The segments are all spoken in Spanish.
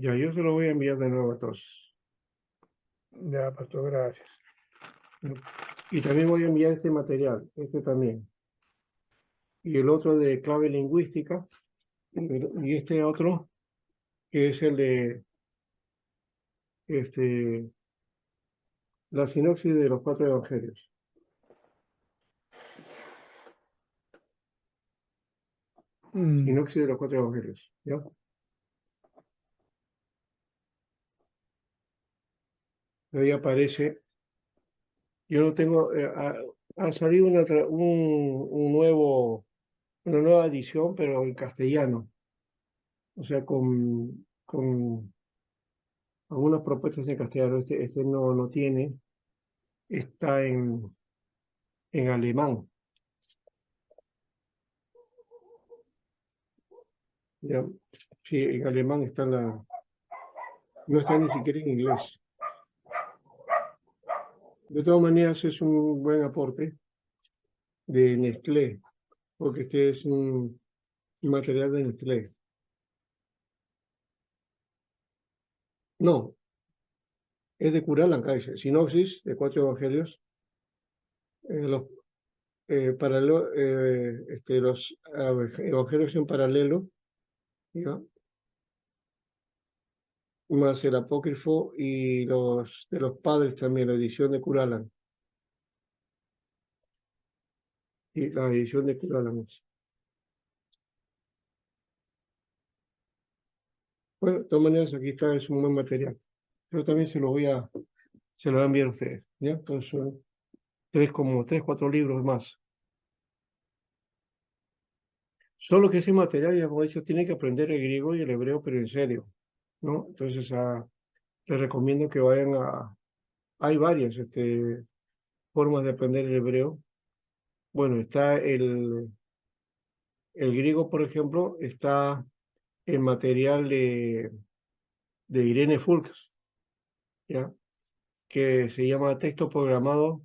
Ya, yo se lo voy a enviar de nuevo a todos. Ya, pastor, gracias. Y también voy a enviar este material, este también. Y el otro de clave lingüística. Y este otro, que es el de la sinopsis de los 4 evangelios. Sinopsis de los 4 evangelios. ¿Ya? Ahí aparece. Yo no tengo. Ha salido una nueva edición, pero en castellano. O sea, con algunas propuestas en castellano. Este no tiene. Está en alemán. ¿Ya? Sí, en alemán está no está ni siquiera en inglés. De todas maneras, es un buen aporte de Nestlé, porque este es un material de Nestlé. No, es de Cural Lancashire, sinopsis de 4 evangelios, los, los evangelios en paralelo, ¿ya? Más el apócrifo y los de los padres también, la edición de Curalan. Y la edición de Curalan. Bueno, de todas maneras, aquí está, es un buen material. Yo también se lo voy a enviar a ustedes, ¿ya? Entonces son 4 libros más. Solo que ese material, ya como he dicho, tiene que aprender el griego y el hebreo, pero en serio, ¿no? Entonces, les recomiendo que vayan hay varias formas de aprender el hebreo. Bueno, está el griego, por ejemplo, está el material de Irene Fulks, ¿ya? Que se llama Texto Programado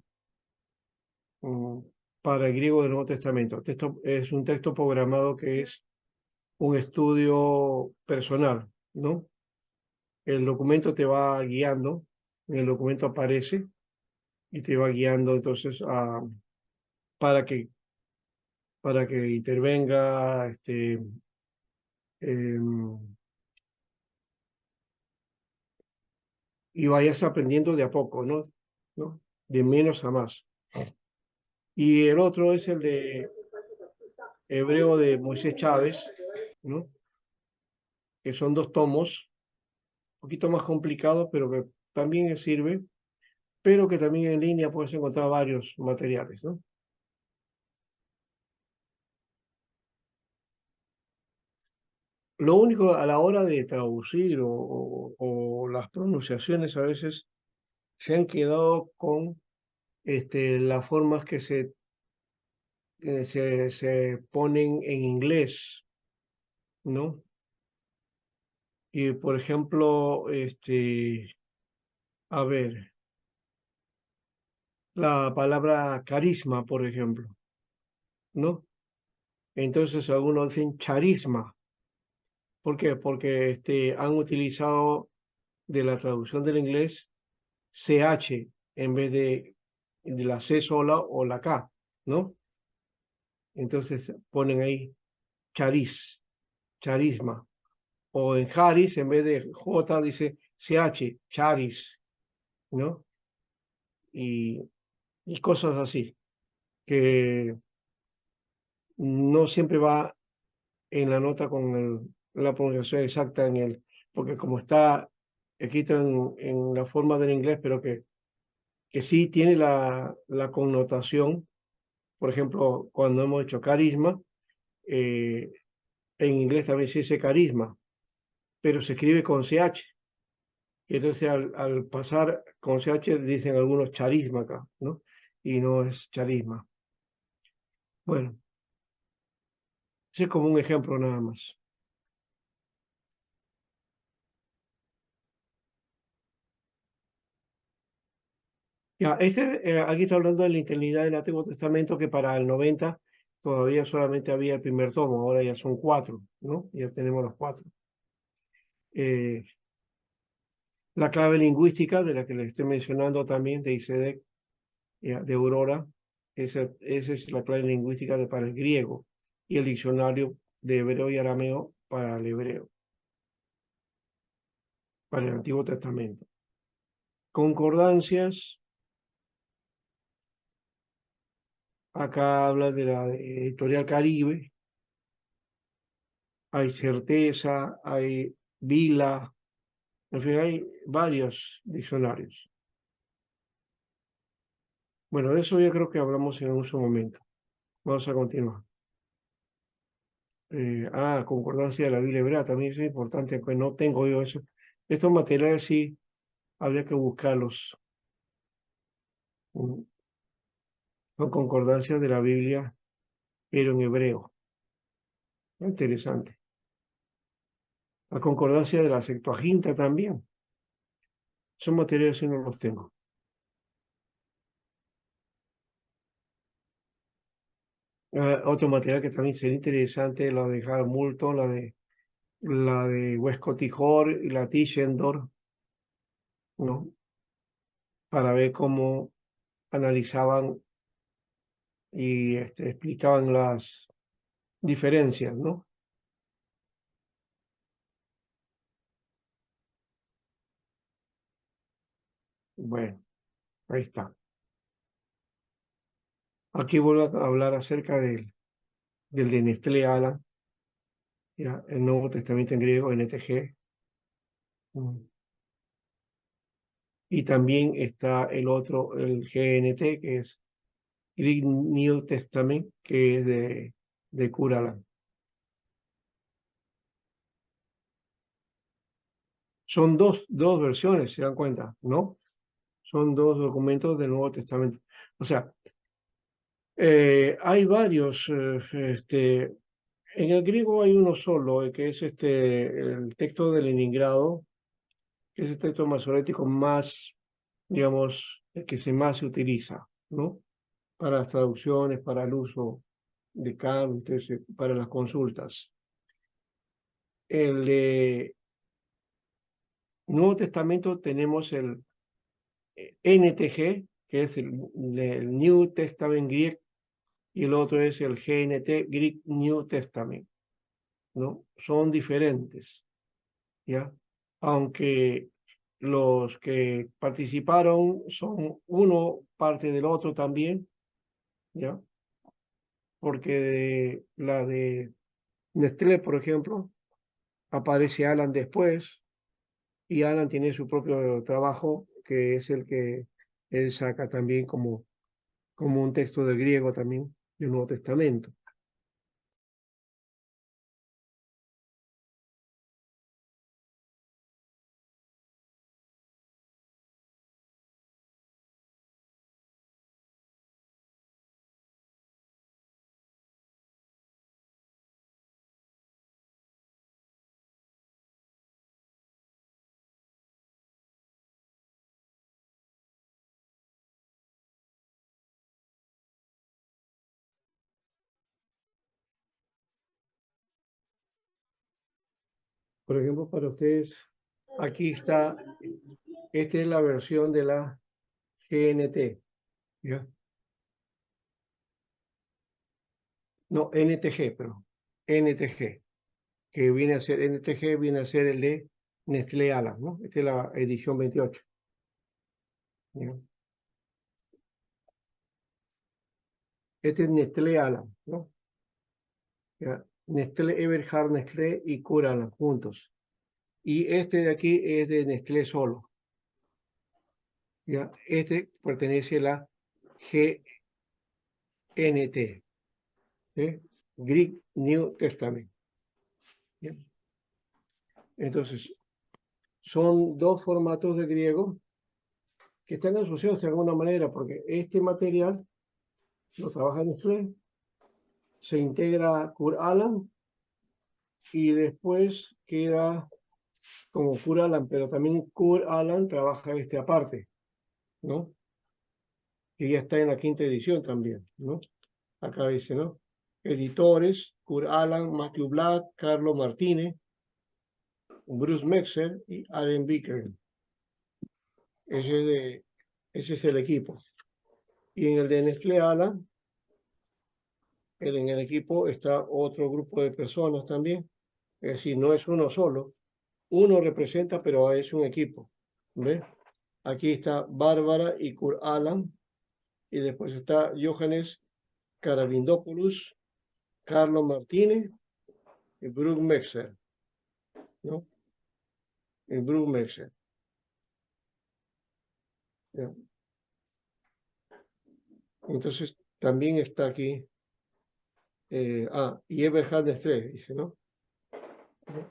mm, para el griego del Nuevo Testamento. Es un texto programado que es un estudio personal, ¿no? El documento te va guiando, en el documento aparece y te va guiando entonces para que, para que intervenga, em, y vayas aprendiendo de a poco, ¿no? ¿No? De menos a más. Y el otro es el de Hebreo de Moisés Chávez, ¿no? Que son 2 tomos, un poquito más complicados, pero que también sirve, pero que también en línea puedes encontrar varios materiales, ¿no? Lo único a la hora de traducir o las pronunciaciones a veces se han quedado con las formas que se ponen en inglés, ¿no? Y por ejemplo, a ver, la palabra carisma, por ejemplo, ¿no? Entonces algunos dicen charisma. ¿Por qué? Porque han utilizado de la traducción del inglés CH en vez de la C sola o la K, ¿no? Entonces ponen ahí charisma. O en Haris, en vez de J, dice CH, charis, ¿no? Y, y cosas así, que no siempre va en la nota con la pronunciación exacta porque como está escrito en la forma del inglés, pero que sí tiene la connotación, por ejemplo, cuando hemos hecho carisma, eh, en inglés también se dice carisma, pero se escribe con CH. Y entonces al pasar con CH dicen algunos charisma acá, ¿no? Y no es charisma. Bueno, ese es como un ejemplo nada más. Ya, aquí está hablando de la interinidad del Antiguo Testamento, que para el 90 todavía solamente había el primer tomo, ahora ya son 4, ¿no? Ya tenemos los 4. La clave lingüística de la que les estoy mencionando también de ICEDEC, de Aurora, esa es la clave lingüística para el griego y el diccionario de hebreo y arameo para el hebreo, para el Antiguo Testamento. Concordancias, acá habla de la Editorial Caribe, hay Certeza, hay Vila, en fin, hay varios diccionarios. Bueno, de eso yo creo que hablamos en otro momento. Vamos a continuar. Concordancia de la Biblia hebrea, también es importante, pues no tengo yo eso. Estos materiales sí habría que buscarlos. Con concordancia de la Biblia, pero en hebreo. Interesante. La concordancia de la Septuaginta también. Son materiales que no los tengo. Otro material que también sería interesante, la de Hal Moulton, la de Westcott y Hort y la Tischendorf, ¿no? Para ver cómo analizaban y explicaban las diferencias, ¿no? Bueno, ahí está. Aquí vuelvo a hablar acerca del de Nestlé Aland, ya, el Nuevo Testamento en griego, NTG. Y también está el otro, el GNT, que es Greek New Testament, que es de Curala. Son dos versiones, se dan cuenta, ¿no? Son dos documentos del Nuevo Testamento. O sea, hay varios, en el griego hay uno solo, que es el texto de Leningrado, que es el texto masorético más, digamos, el que más se utiliza, ¿no? Para las traducciones, para el uso de Kant, entonces, para las consultas. El Nuevo Testamento tenemos el NTG, que es el New Testament Greek, y el otro es el GNT, Greek New Testament, ¿no? Son diferentes, ¿ya? Aunque los que participaron son uno parte del otro también, ¿ya? Porque la de Nestlé, por ejemplo, aparece Alan después, y Alan tiene su propio trabajo, que es el que él saca también como un texto del griego también, del Nuevo Testamento. Por ejemplo, para ustedes, aquí está, esta es la versión de la GNT, ¿ya? No, NTG, pero NTG, que viene a ser, NTG viene a ser el de Nestlé Alan, ¿no? Esta es la edición 28, ¿ya? Este es Nestlé Alan, ¿no? ¿Ya? Nestlé Everhard, Nestlé y Curalan juntos. Y este de aquí es de Nestlé solo. ¿Ya? Este pertenece a la GNT, Greek New Testament. ¿Ya? Entonces, son dos formatos de griego que están asociados de alguna manera, porque este material lo trabaja Nestlé, se integra Curalan y después queda como Curalan, pero también Curalan trabaja aparte, ¿no? Que ya está en la quinta edición también, ¿no? Acá dice, ¿no? Editores, Kurt Aland, Matthew Black, Carlo Martínez, Bruce Mexer y Allen Bickering. Ese es el equipo. Y en el de Nestlé Alan, en el equipo está otro grupo de personas también. Es decir, no es uno solo. Uno representa, pero es un equipo. ¿Ves? Aquí está Bárbara y Kurt Alan. Y después está Johannes Karabindopoulos, Carlos Martínez y Brooke Mexer, ¿no? Y Brooke Mexer. ¿Ya? Entonces, también está aquí. Y Eberhard Nestlé, dice, ¿no?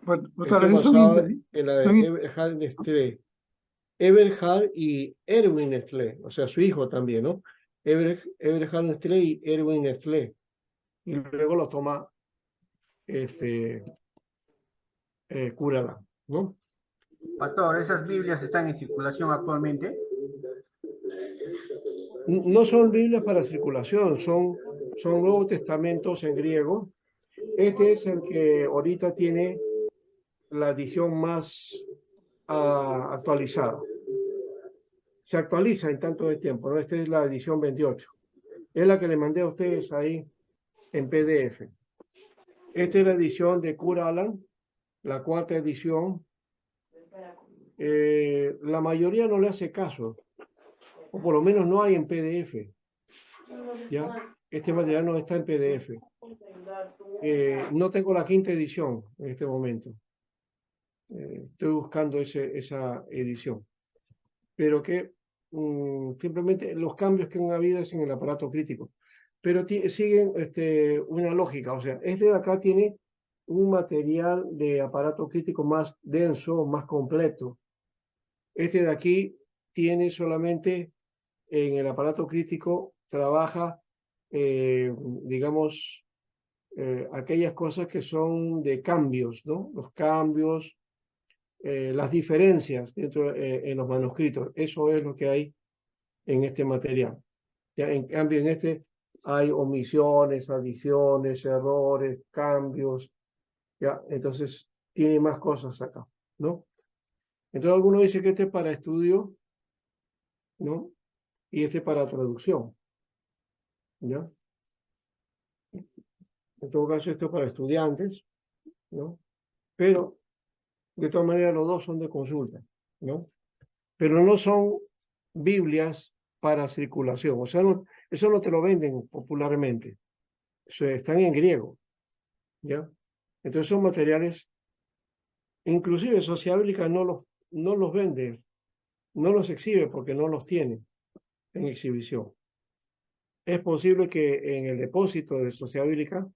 Pastor, Este esos son, basado en la de son Eberhard Nestlé. Eberhard y Erwin Nestlé, o sea, su hijo también, ¿no? Eberhard Nestlé y Erwin Nestlé. Y luego lo toma Curala, ¿no? Pastor, ¿esas Biblias están en circulación actualmente? No son Biblias para circulación, son Nuevos Testamentos en griego. Este es el que ahorita tiene la edición más actualizada. Se actualiza en tanto de tiempo, ¿no? Esta es la edición 28. Es la que le mandé a ustedes ahí en PDF. Esta es la edición de Kurt Aland, la cuarta edición. La mayoría no le hace caso, o por lo menos no hay en PDF. ¿Ya? Este material no está en PDF. No tengo la quinta edición en este momento. Estoy buscando esa edición. Pero que simplemente los cambios que han habido es en el aparato crítico. Pero siguen una lógica. O sea, este de acá tiene un material de aparato crítico más denso, más completo. Este de aquí tiene solamente en el aparato crítico, trabaja, digamos, aquellas cosas que son de cambios, ¿no? Los cambios, las diferencias dentro en los manuscritos. Eso es lo que hay en este material. Ya, en cambio, en este hay omisiones, adiciones, errores, cambios. Ya, entonces tiene más cosas acá, ¿no? Entonces algunos dicen que este es para estudio, ¿no? Y este para traducción, ¿ya? En todo caso, esto es para estudiantes, ¿no? Pero de todas maneras los dos son de consulta, ¿no? Pero no son Biblias para circulación, o sea, eso no te lo venden popularmente, están en griego, ¿ya? Entonces son materiales, inclusive Sociedad Bíblica no los vende, no los exhibe porque no los tiene en exhibición. Es posible que en el depósito de Sociedad Bíblica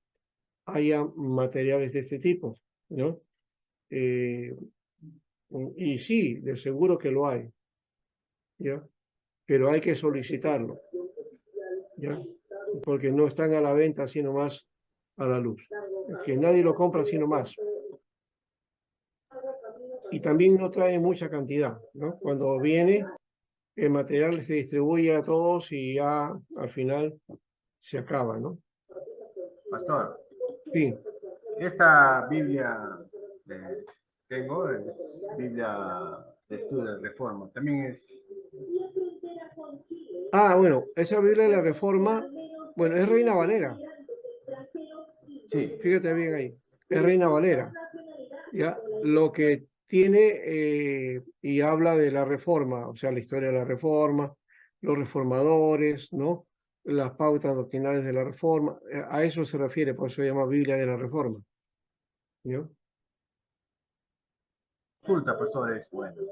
haya materiales de este tipo, ¿no? Y sí, de seguro que lo hay, ¿ya? Pero hay que solicitarlo, ¿ya? Porque no están a la venta así nomás a la luz. Que nadie lo compra así nomás. Y también no trae mucha cantidad, ¿no? Cuando viene, el material se distribuye a todos y ya al final se acaba, ¿no? Pastor, Fin. esta Biblia que tengo es Biblia de Estudio de Reforma. También es... Bueno, esa Biblia de la Reforma, bueno, es Reina Valera. Sí. Fíjate bien ahí. Es Reina Valera. ¿Ya? Lo que tiene y habla de la Reforma, o sea, la historia de la Reforma, los reformadores, ¿no? Las pautas doctrinales de la Reforma, a eso se refiere, por eso se llama Biblia de la Reforma. ¿No? Consulta, pastor, es bueno.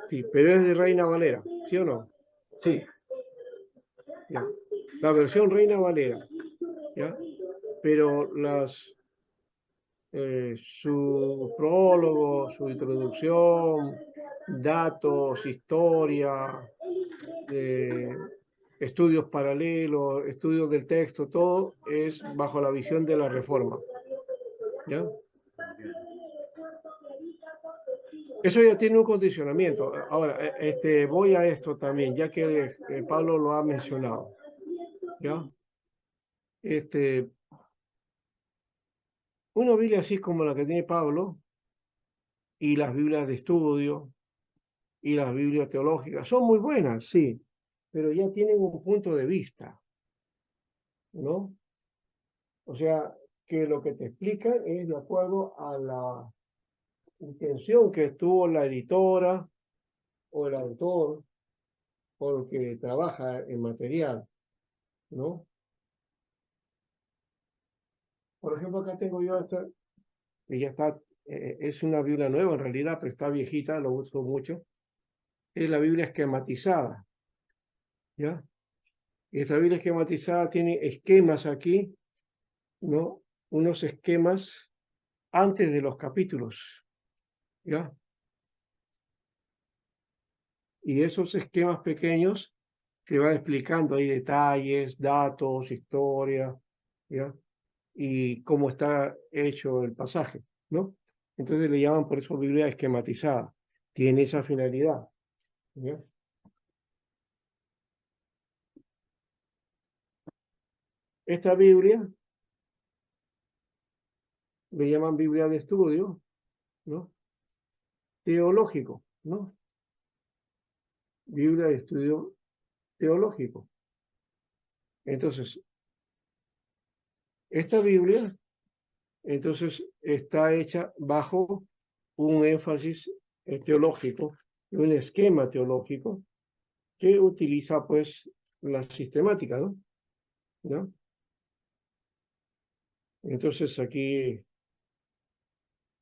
Sí, pero es de Reina Valera, ¿sí o no? Sí. ¿Ya? La versión Reina Valera, ¿ya? Pero su prólogo, su introducción, datos, historia, estudios paralelos, estudios del texto, todo es bajo la visión de la Reforma. ¿Ya? Eso ya tiene un condicionamiento. Ahora, voy a esto también, ya que Pablo lo ha mencionado. ¿Ya? Una Biblia así como la que tiene Pablo y las Biblias de estudio y las Biblias teológicas. Son muy buenas, sí, pero ya tienen un punto de vista, ¿no? O sea, que lo que te explican es de acuerdo a la intención que tuvo la editora o el autor o el que trabaja en material, ¿no? Por ejemplo, acá tengo yo esta, que ya está, es una Biblia nueva en realidad, pero está viejita, lo uso mucho. Es la Biblia esquematizada, ¿ya? Y esta Biblia esquematizada tiene esquemas aquí, ¿no? Unos esquemas antes de los capítulos, ¿ya? Y esos esquemas pequeños te van explicando ahí detalles, datos, historia, ¿ya? Y cómo está hecho el pasaje, ¿no? Entonces le llaman por eso Biblia esquematizada. Tiene esa finalidad, ¿ya? Esta Biblia le llaman Biblia de estudio, ¿no? Teológico, ¿no? Biblia de estudio teológico. Entonces, esta Biblia, entonces, está hecha bajo un énfasis teológico, un esquema teológico que utiliza, pues, la sistemática, ¿no? ¿No? Entonces, aquí,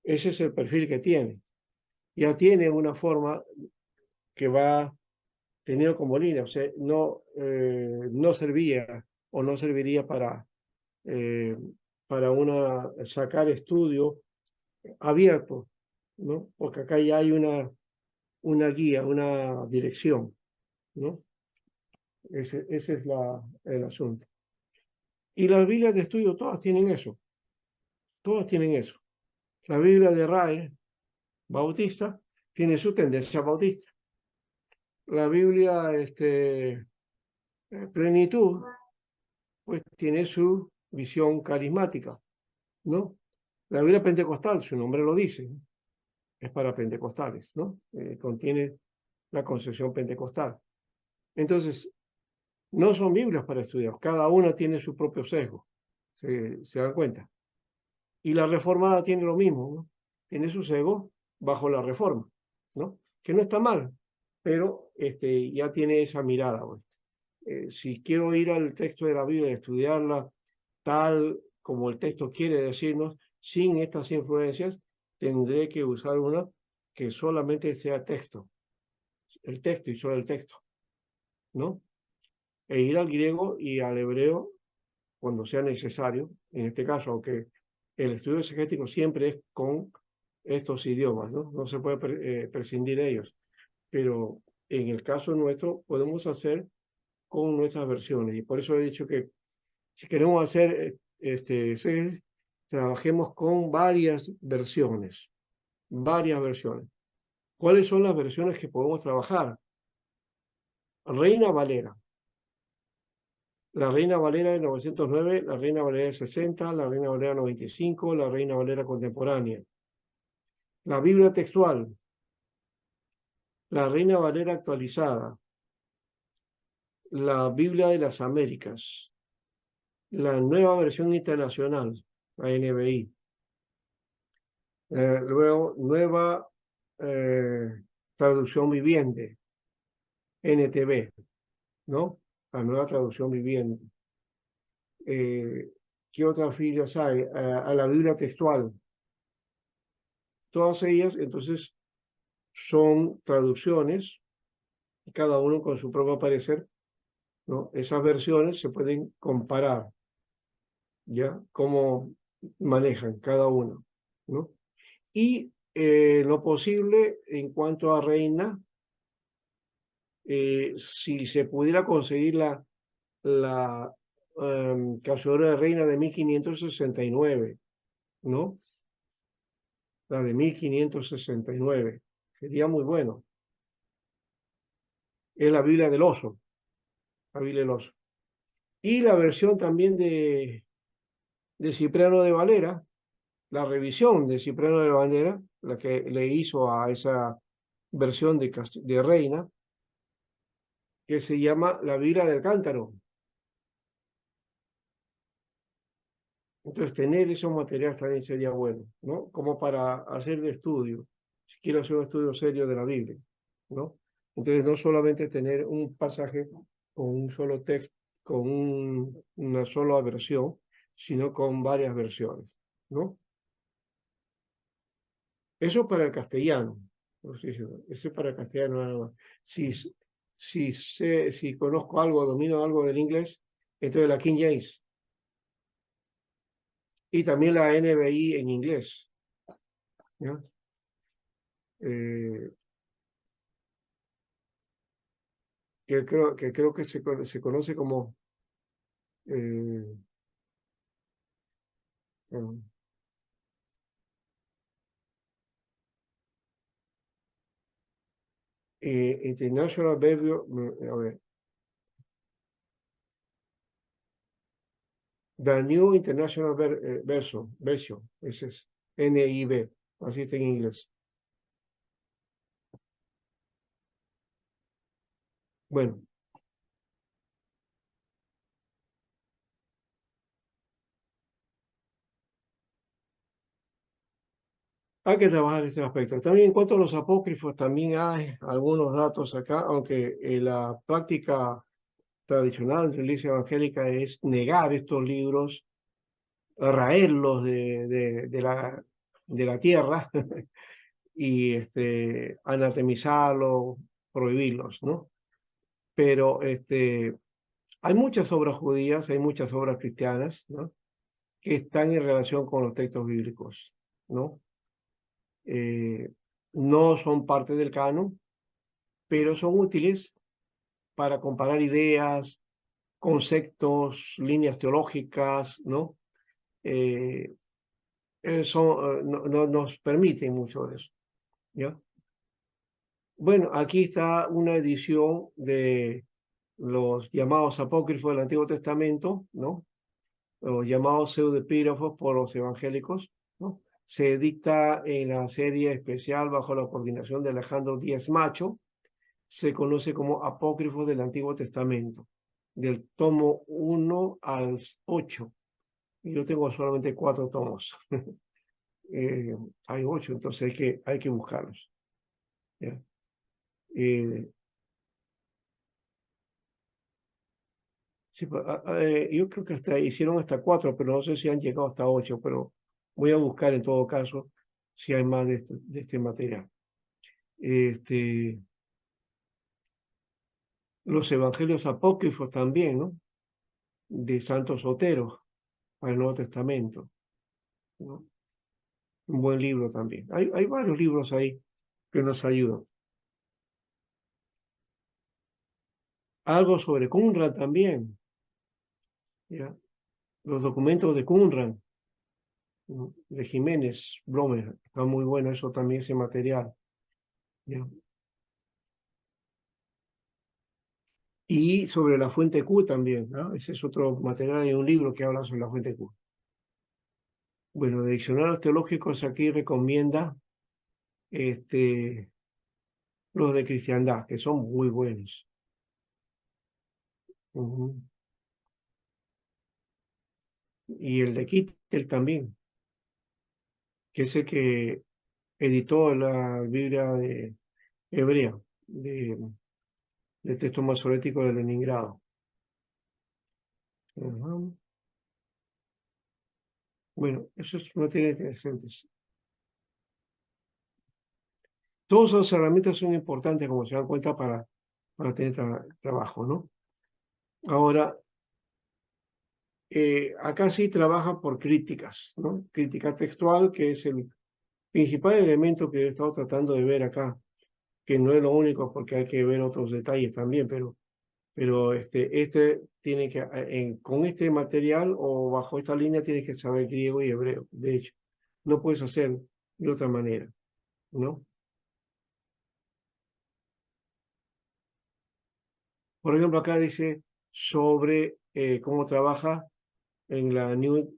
ese es el perfil que tiene. Ya tiene una forma que va teniendo como línea, o sea, no servía o no serviría eh, para sacar estudio abierto, ¿no? Porque acá ya hay una guía, una dirección, ¿no? Ese es el asunto. Y las Biblias de estudio todas tienen eso, todas tienen eso. La Biblia de Ray, Bautista, tiene su tendencia bautista. La Biblia, Plenitud, pues tiene su visión carismática, ¿no? La Biblia pentecostal, su nombre lo dice, ¿no? Es para pentecostales, ¿no? Contiene la concepción pentecostal. Entonces, no son Biblias para estudiar, cada una tiene su propio sesgo, se dan cuenta. Y la reformada tiene lo mismo, ¿no? Tiene su sesgo bajo la reforma, ¿no? Que no está mal, pero ya tiene esa mirada, pues. Si quiero ir al texto de la Biblia y estudiarla tal como el texto quiere decirnos, sin estas influencias, tendré que usar una que solamente sea texto, el texto y solo el texto, ¿no? E ir al griego y al hebreo cuando sea necesario, en este caso, aunque el estudio exegético siempre es con estos idiomas, ¿no? No se puede prescindir de ellos, pero en el caso nuestro podemos hacer con nuestras versiones, y por eso he dicho que si queremos hacer exégesis, trabajemos con varias versiones, varias versiones. ¿Cuáles son las versiones que podemos trabajar? Reina Valera. La Reina Valera de 909, la Reina Valera de 60, la Reina Valera 95, la Reina Valera contemporánea. La Biblia textual, la Reina Valera actualizada, la Biblia de las Américas, la nueva versión internacional, la NBI. Luego, nueva traducción viviente, NTV, ¿no? La nueva traducción viviente. ¿Qué otras Biblias hay? A la Biblia textual. Todas ellas, entonces, son traducciones, cada uno con su propio parecer, ¿no? Esas versiones se pueden comparar, ¿ya? Cómo manejan cada uno, ¿no? Y lo posible en cuanto a reina, si se pudiera conseguir la Cazadora de Reina de 1569, ¿no? La de 1569, sería muy bueno. Es la Biblia del Oso, la Biblia del Oso. Y la versión también de Cipriano de Valera, la revisión de Cipriano de Valera, la que le hizo a esa versión de Reina, que se llama La Vira del Cántaro. Entonces, tener esos materiales también sería bueno, ¿no? Como para hacer el estudio, si quiero hacer un estudio serio de la Biblia, ¿no? Entonces, no solamente tener un pasaje con un solo texto, con una sola versión, sino con varias versiones, ¿no? Eso para el castellano, ¿no? Sí, sí, eso es para el castellano nada más. Si, si conozco algo, domino algo del inglés, entonces la King James y también la NBI en inglés, ¿no? Eh, que creo que se conoce como eh, um, International Bible, a ver, The New International Version, ese es NIV, así está en inglés. Bueno, hay que trabajar ese aspecto. También en cuanto a los apócrifos, también hay algunos datos acá, aunque la práctica tradicional de la Iglesia Evangélica es negar estos libros, raerlos de la tierra y anatemizarlos, prohibirlos, ¿no? Pero hay muchas obras judías, hay muchas obras cristianas, ¿no? Que están en relación con los textos bíblicos, ¿no? Eh, no son parte del canon, pero son útiles para comparar ideas, conceptos, líneas teológicas, ¿no? Eh, nos permiten mucho de eso, ¿ya? Bueno, aquí está una edición de los llamados apócrifos del Antiguo Testamento, ¿no? Los llamados pseudepígrafos por los evangélicos, ¿no? Se dicta en la serie especial bajo la coordinación de Alejandro Díaz Macho, se conoce como Apócrifos del Antiguo Testamento, del tomo 1 al 8. Y yo tengo solamente 4 tomos. Eh, hay 8, entonces hay que buscarlos, ¿ya? Eh, sí, yo creo que hicieron hasta 4, pero no sé si han llegado hasta 8, pero voy a buscar en todo caso si hay más de este material. Este, los evangelios apócrifos también, ¿no? De Santo Sotero para el Nuevo Testamento, ¿no? Un buen libro también. Hay varios libros ahí que nos ayudan. Algo sobre Qumran también, ¿ya? Los documentos de Qumran, ¿no? De Jiménez Blomer, está muy bueno eso también, ese material, ¿ya? Y sobre la fuente Q también, ¿no? Ese es otro material, hay un libro que habla sobre la fuente Q. Bueno, de diccionarios teológicos aquí recomienda los de cristiandad, que son muy buenos. Ujú. Y el de Kittel también, que es el que editó la Biblia de hebrea, de texto masorético de Leningrado. Ujú. Bueno, eso es materia interesante. Todas esas herramientas son importantes, como se dan cuenta, para tener trabajo, ¿no? Ahora, acá sí trabaja por críticas, ¿no? Crítica textual, que es el principal elemento que he estado tratando de ver acá, que no es lo único porque hay que ver otros detalles también, pero tiene que, con este material o bajo esta línea tienes que saber griego y hebreo, de hecho, no puedes hacer de otra manera, ¿no? Por ejemplo, acá dice sobre cómo trabaja en la New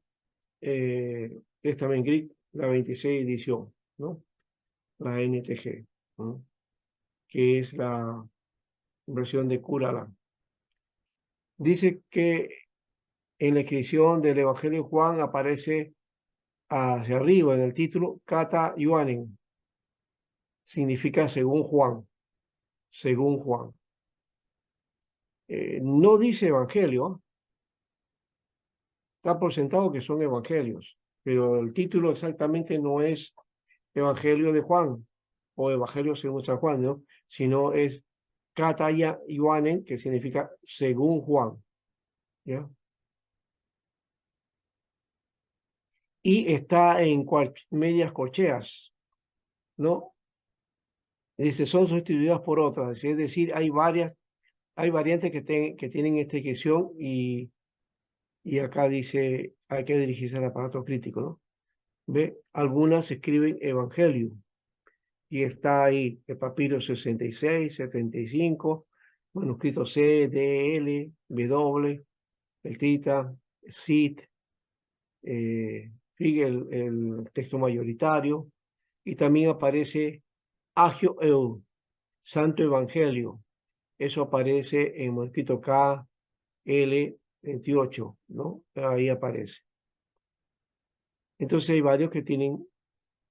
Testament Greek, la 26 edición, ¿no? La NTG, ¿no? que es la versión de Curala. Dice que en la inscripción del Evangelio de Juan aparece hacia arriba en el título Kata Yuanen. Significa según Juan. Según Juan. No dice Evangelio. Está por sentado que son evangelios, pero el título exactamente no es Evangelio de Juan o Evangelio según San Juan, ¿no? Sino es Kataya Ioanen, que significa según Juan, ¿ya? Y está en medias corcheas, ¿no? Dice, son sustituidas por otras, es decir, hay variantes que tienen esta inscripción y acá dice, hay que dirigirse al aparato crítico, ¿no? ¿Ve? Algunas escriben Evangelio y está ahí el papiro 66, 75, manuscrito C, D, L, W, el Tita, SIT, sigue el texto mayoritario y también aparece Agio Eu, Santo Evangelio. Eso aparece en manuscrito K, L, 28, ¿no? Ahí aparece. Entonces hay varios que tienen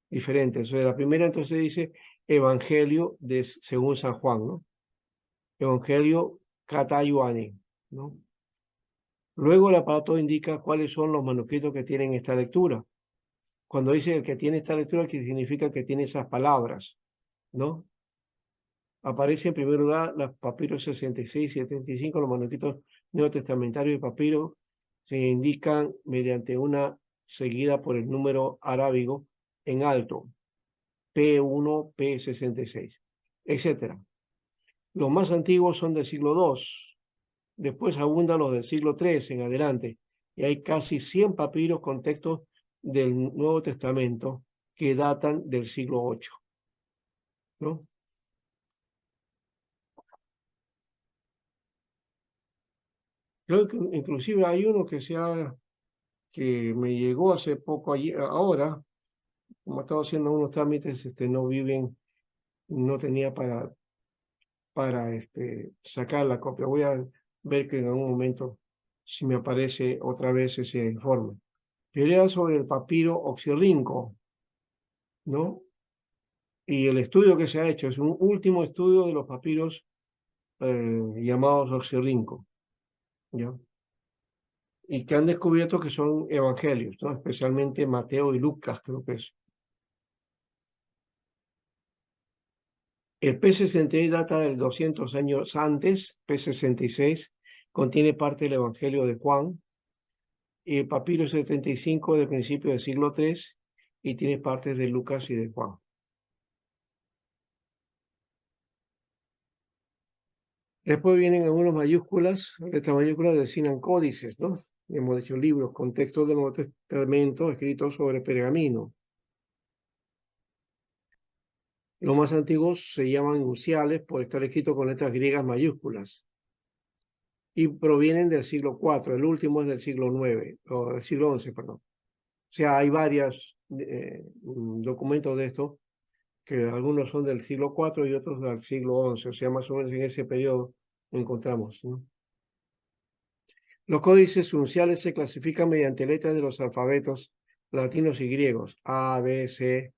diferentes. O sea, la primera entonces dice Evangelio según San Juan, ¿no? Evangelio Katayuani, ¿no? Luego el aparato indica cuáles son los manuscritos que tienen esta lectura. Cuando dice el que tiene esta lectura, que significa que tiene esas palabras, ¿no? Aparece en primer lugar los papiros 66 y 75, los manuscritos neotestamentarios y papiros se indican mediante una seguida por el número arábigo en alto, P1, P66, etc. Los más antiguos son del siglo II. Después abundan los del siglo III en adelante, y hay casi 100 papiros con textos del Nuevo Testamento que datan del siglo VIII, ¿no? Creo que inclusive hay uno que me llegó hace poco, ahora, como he estado haciendo unos trámites, no tenía para sacar la copia. Voy a ver que en algún momento si me aparece otra vez ese informe. Pero era sobre el papiro oxirrinco, ¿no? Y el estudio que se ha hecho es un último estudio de los papiros llamados oxirrinco, ¿ya? Y que han descubierto que son evangelios, ¿no? Especialmente Mateo y Lucas, creo que es. El P66 data del 200 años antes, P66 contiene parte del Evangelio de Juan, y el papiro 75 del principio del siglo III y tiene partes de Lucas y de Juan. Después vienen algunas mayúsculas, letras mayúsculas designan códices, ¿no? Hemos dicho libros con textos del Nuevo Testamento escritos sobre pergamino. Los más antiguos se llaman unciales por estar escritos con letras griegas mayúsculas y provienen del siglo IV, el último es del siglo IX, o del siglo XI, perdón. O sea, hay varios documentos de esto, que algunos son del siglo IV y otros del siglo XI, o sea, más o menos en ese periodo encontramos, ¿no? Los códices unciales se clasifican mediante letras de los alfabetos latinos y griegos, A, B, C,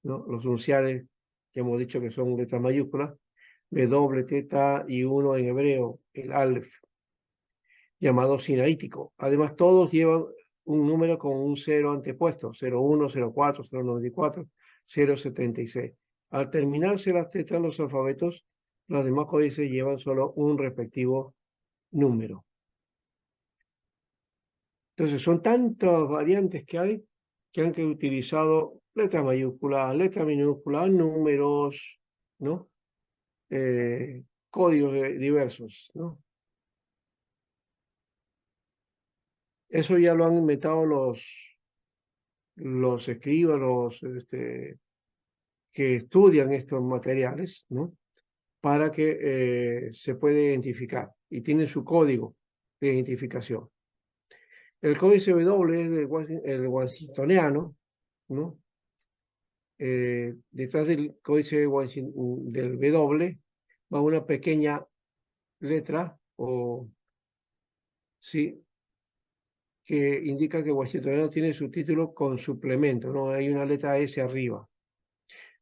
¿no? Los unciales, que hemos dicho que son letras mayúsculas, W, teta y uno en hebreo, el Aleph, llamado sinaítico. Además, todos llevan un número con un 0 antepuesto, 01, 04, 094, 076. Al terminarse las letras, los alfabetos, los demás códices llevan solo un respectivo número. Entonces, son tantas variantes que hay que han utilizado letras mayúsculas, letras minúsculas, números, ¿no? Códigos diversos, ¿no? Eso ya lo han inventado los escribas, que estudian estos materiales, ¿no? Para que se pueda identificar y tiene su código de identificación. El códice W es el washingtoniano, ¿no? detrás del códice del W va una pequeña letra sí, que indica que Washingtoniano tiene su título con suplemento, ¿no? Hay una letra S arriba.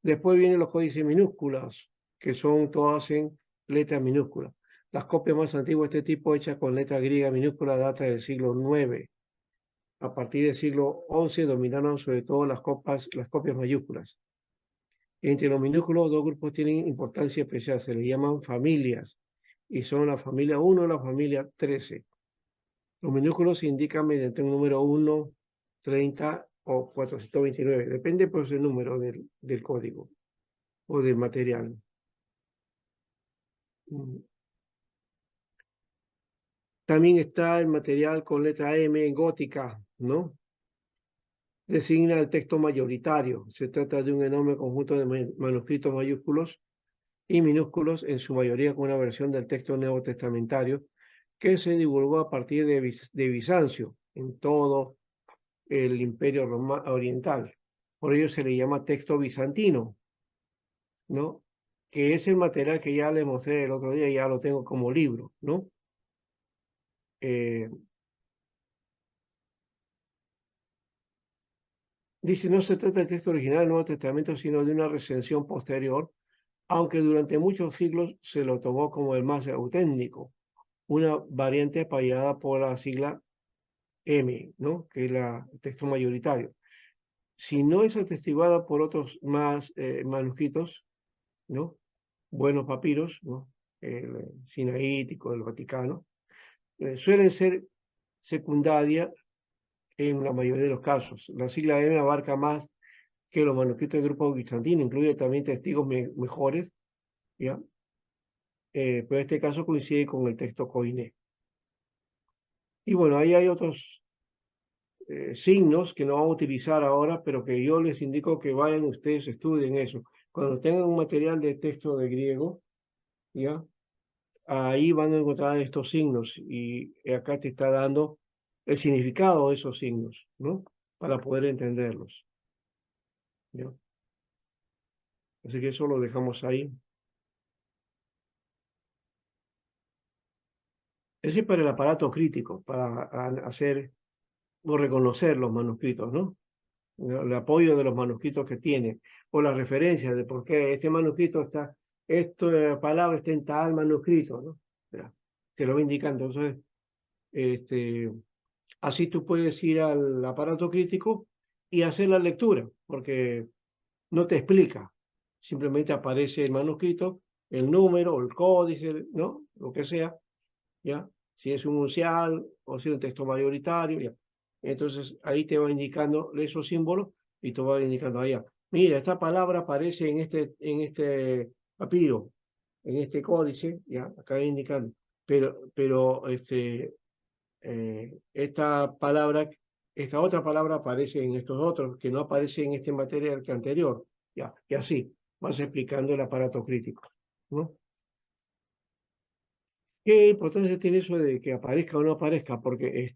Después vienen los códices minúsculas, que son todas en letras minúsculas. Las copias más antiguas de este tipo, hechas con letra griega minúscula, data del siglo IX. A partir del siglo XI dominaron sobre todo las copias mayúsculas. Entre los minúsculos, dos grupos tienen importancia especial, se les llaman familias, y son la familia 1 y la familia 13. Los minúsculos se indican mediante un número 1, 30 o 429, depende pues del número del código o del material. También está el material con letra M en gótica, ¿no? Designa el texto mayoritario. Se trata de un enorme conjunto de manuscritos mayúsculos y minúsculos, en su mayoría con una versión del texto neotestamentario, que se divulgó a partir de Bizancio en todo el Imperio Oriental. Por ello se le llama texto bizantino, ¿no? Que es el material que ya le mostré el otro día, ya lo tengo como libro, ¿no? Dice, no se trata del texto original del Nuevo Testamento, sino de una recensión posterior, aunque durante muchos siglos se lo tomó como el más auténtico, una variante apoyada por la sigla M, ¿no? Que es el texto mayoritario. Si no es atestiguada por otros más manuscritos, ¿no? Buenos papiros, ¿no? El sinaítico, el Vaticano, suelen ser secundaria en la mayoría de los casos. La sigla M abarca más que los manuscritos del grupo bizantino, incluye también testigos mejores, ¿ya? Pero en este caso coincide con el texto Koiné. Y bueno, ahí hay otros signos que no vamos a utilizar ahora, pero que yo les indico que vayan ustedes, estudien eso. Cuando tengan un material de texto de griego, ¿ya? Ahí van a encontrar estos signos y acá te está dando el significado de esos signos, ¿no? Para poder entenderlos, ¿ya? Así que eso lo dejamos ahí. Ese es para el aparato crítico, para hacer o reconocer los manuscritos, ¿no? El apoyo de los manuscritos que tiene, o la referencia de por qué este manuscrito está, esta palabra está en tal manuscrito, ¿no? Ya, te lo va indicando. Entonces, así tú puedes ir al aparato crítico y hacer la lectura, porque no te explica, simplemente aparece el manuscrito, el número, el códice, ¿no? Lo que sea, ¿ya? Si es un uncial o si es un texto mayoritario, ¿ya? Entonces ahí te va indicando esos símbolos y te va indicando allá. Mira, esta palabra aparece en este papiro, en este códice, ¿ya? Acá indicando. Pero esta otra palabra aparece en estos otros, que no aparece en este material que anterior, ¿ya? Y así vas explicando el aparato crítico, ¿no? ¿Qué importancia tiene eso de que aparezca o no aparezca? Porque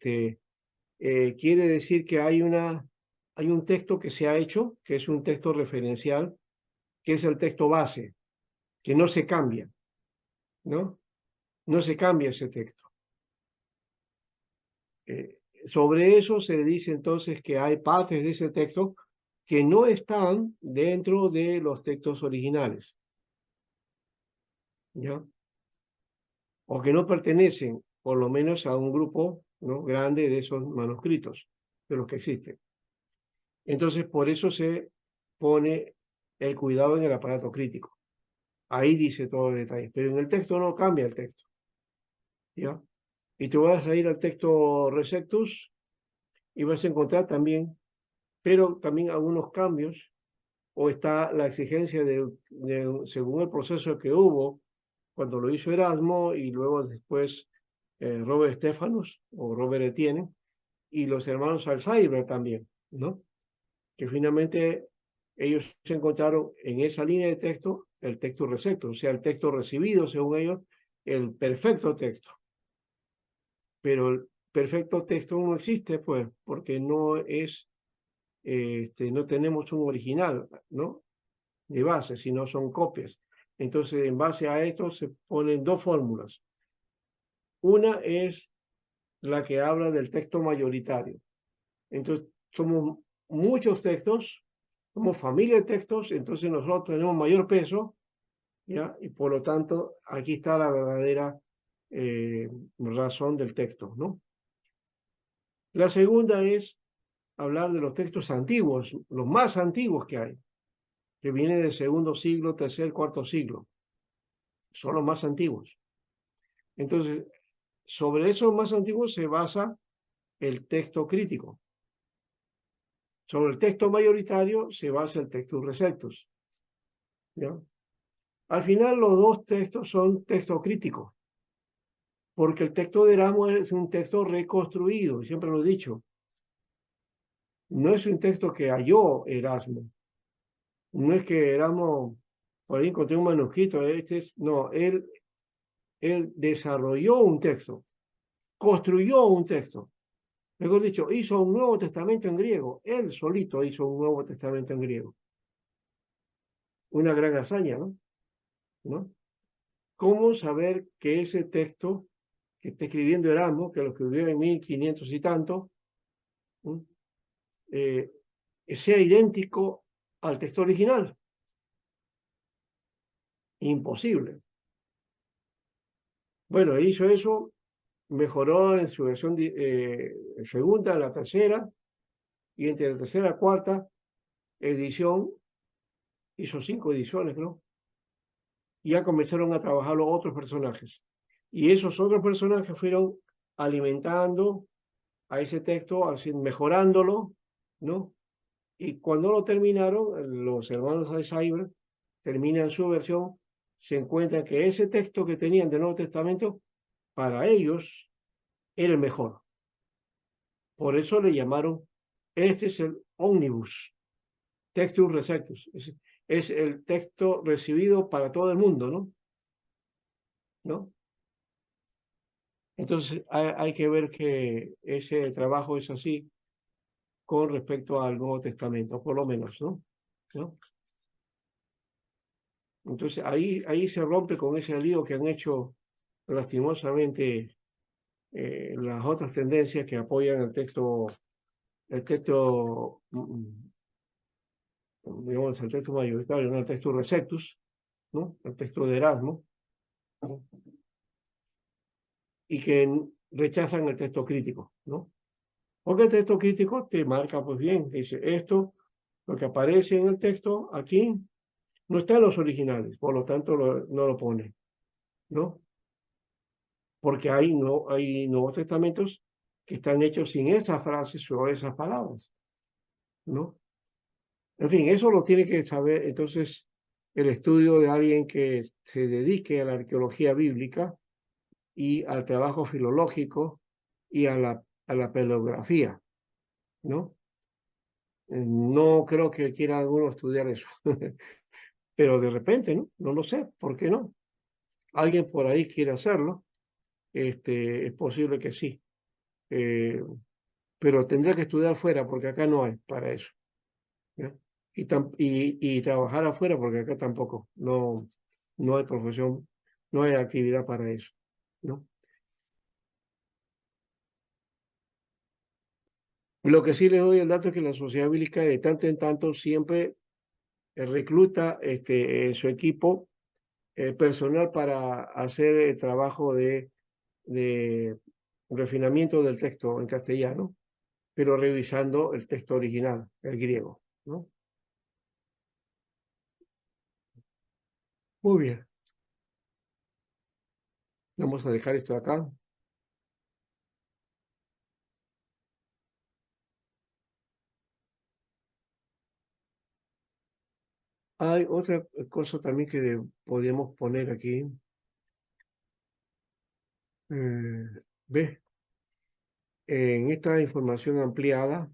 quiere decir que hay un texto que se ha hecho, que es un texto referencial, que es el texto base, que no se cambia, ¿no? No se cambia ese texto. Sobre eso se dice entonces que hay partes de ese texto que no están dentro de los textos originales, ¿ya? O que no pertenecen, por lo menos, a un grupo, ¿no? grande de esos manuscritos, de los que existen. Entonces, por eso se pone el cuidado en el aparato crítico. Ahí dice todos los detalles, pero en el texto no cambia el texto, ¿ya? Y te vas a ir al texto Receptus y vas a encontrar también, pero también algunos cambios, o está la exigencia según el proceso que hubo cuando lo hizo Erasmo y luego después Robert Stephanus o Robert Etienne y los hermanos Alzheimer también, ¿no? Que finalmente ellos se encontraron en esa línea de texto el texto recepto, o sea, el texto recibido, según ellos, el perfecto texto. Pero el perfecto texto no existe, pues, porque no es no tenemos un original, ¿no? De base, sino son copias. Entonces, en base a esto se ponen dos fórmulas. Una es la que habla del texto mayoritario. Entonces, somos muchos textos, somos familia de textos, entonces nosotros tenemos mayor peso, ¿ya? Y por lo tanto, aquí está la verdadera razón del texto, ¿no? La segunda es hablar de los textos antiguos, los más antiguos que hay, que vienen del segundo siglo, tercer, cuarto siglo. Son los más antiguos. Entonces, sobre esos más antiguos se basa el texto crítico. Sobre el texto mayoritario se basa el textus receptus, ¿ya? Al final, los dos textos son texto crítico, porque el texto de Erasmo es un texto reconstruido, siempre lo he dicho. No es un texto que halló Erasmo. No es que Erasmo, por ahí encontré un manuscrito, no, él desarrolló un texto, construyó un texto. Mejor dicho, hizo un Nuevo Testamento en griego. Él solito hizo un Nuevo Testamento en griego. Una gran hazaña, ¿no? ¿Cómo saber que ese texto que está escribiendo Erasmo, que lo escribió en 1500 y tanto, ¿no? Sea idéntico al texto original? Imposible. Bueno, él hizo eso, mejoró en su versión segunda, la tercera, y entre la tercera y la cuarta edición, hizo 5 ediciones, ¿no? Y ya comenzaron a trabajar los otros personajes. Y esos otros personajes fueron alimentando a ese texto, así, mejorándolo, ¿no? Y cuando lo terminaron, los hermanos de Cyber terminan su versión, se encuentran que ese texto que tenían del Nuevo Testamento, para ellos, era el mejor. Por eso le llamaron, este es el Omnibus, Textus Receptus. Es el texto recibido para todo el mundo, ¿no? Entonces hay que ver que ese trabajo es así con respecto al Nuevo Testamento, por lo menos, ¿no? Entonces ahí se rompe con ese lío que han hecho lastimosamente las otras tendencias que apoyan el texto, digamos, el texto mayoritario, ¿no? El texto Receptus, ¿no? El texto de Erasmo, ¿no? Y que rechazan el texto crítico, ¿no? Porque el texto crítico te marca, pues bien, dice esto, lo que aparece en el texto aquí, no está en los originales, por lo tanto no lo pone, ¿no? Porque hay Nuevos Testamentos que están hechos sin esas frases o esas palabras, ¿no? En fin, eso lo tiene que saber entonces el estudio de alguien que se dedique a la arqueología bíblica y al trabajo filológico y a la paleografía, ¿no? No creo que quiera alguno estudiar eso, pero de repente, ¿no? No lo sé, ¿por qué no? Alguien por ahí quiere hacerlo, es posible que sí, pero tendrá que estudiar fuera porque acá no hay para eso, ¿ya? Y trabajar afuera porque acá tampoco, no hay profesión, no hay actividad para eso, ¿no? Lo que sí les doy el dato es que la sociedad bíblica de tanto en tanto siempre recluta en su equipo personal para hacer el trabajo de refinamiento del texto en castellano, pero revisando el texto original, el griego, ¿no? Muy bien, vamos a dejar esto acá. Hay otra cosa también que podríamos poner aquí. ¿Ves? En esta información ampliada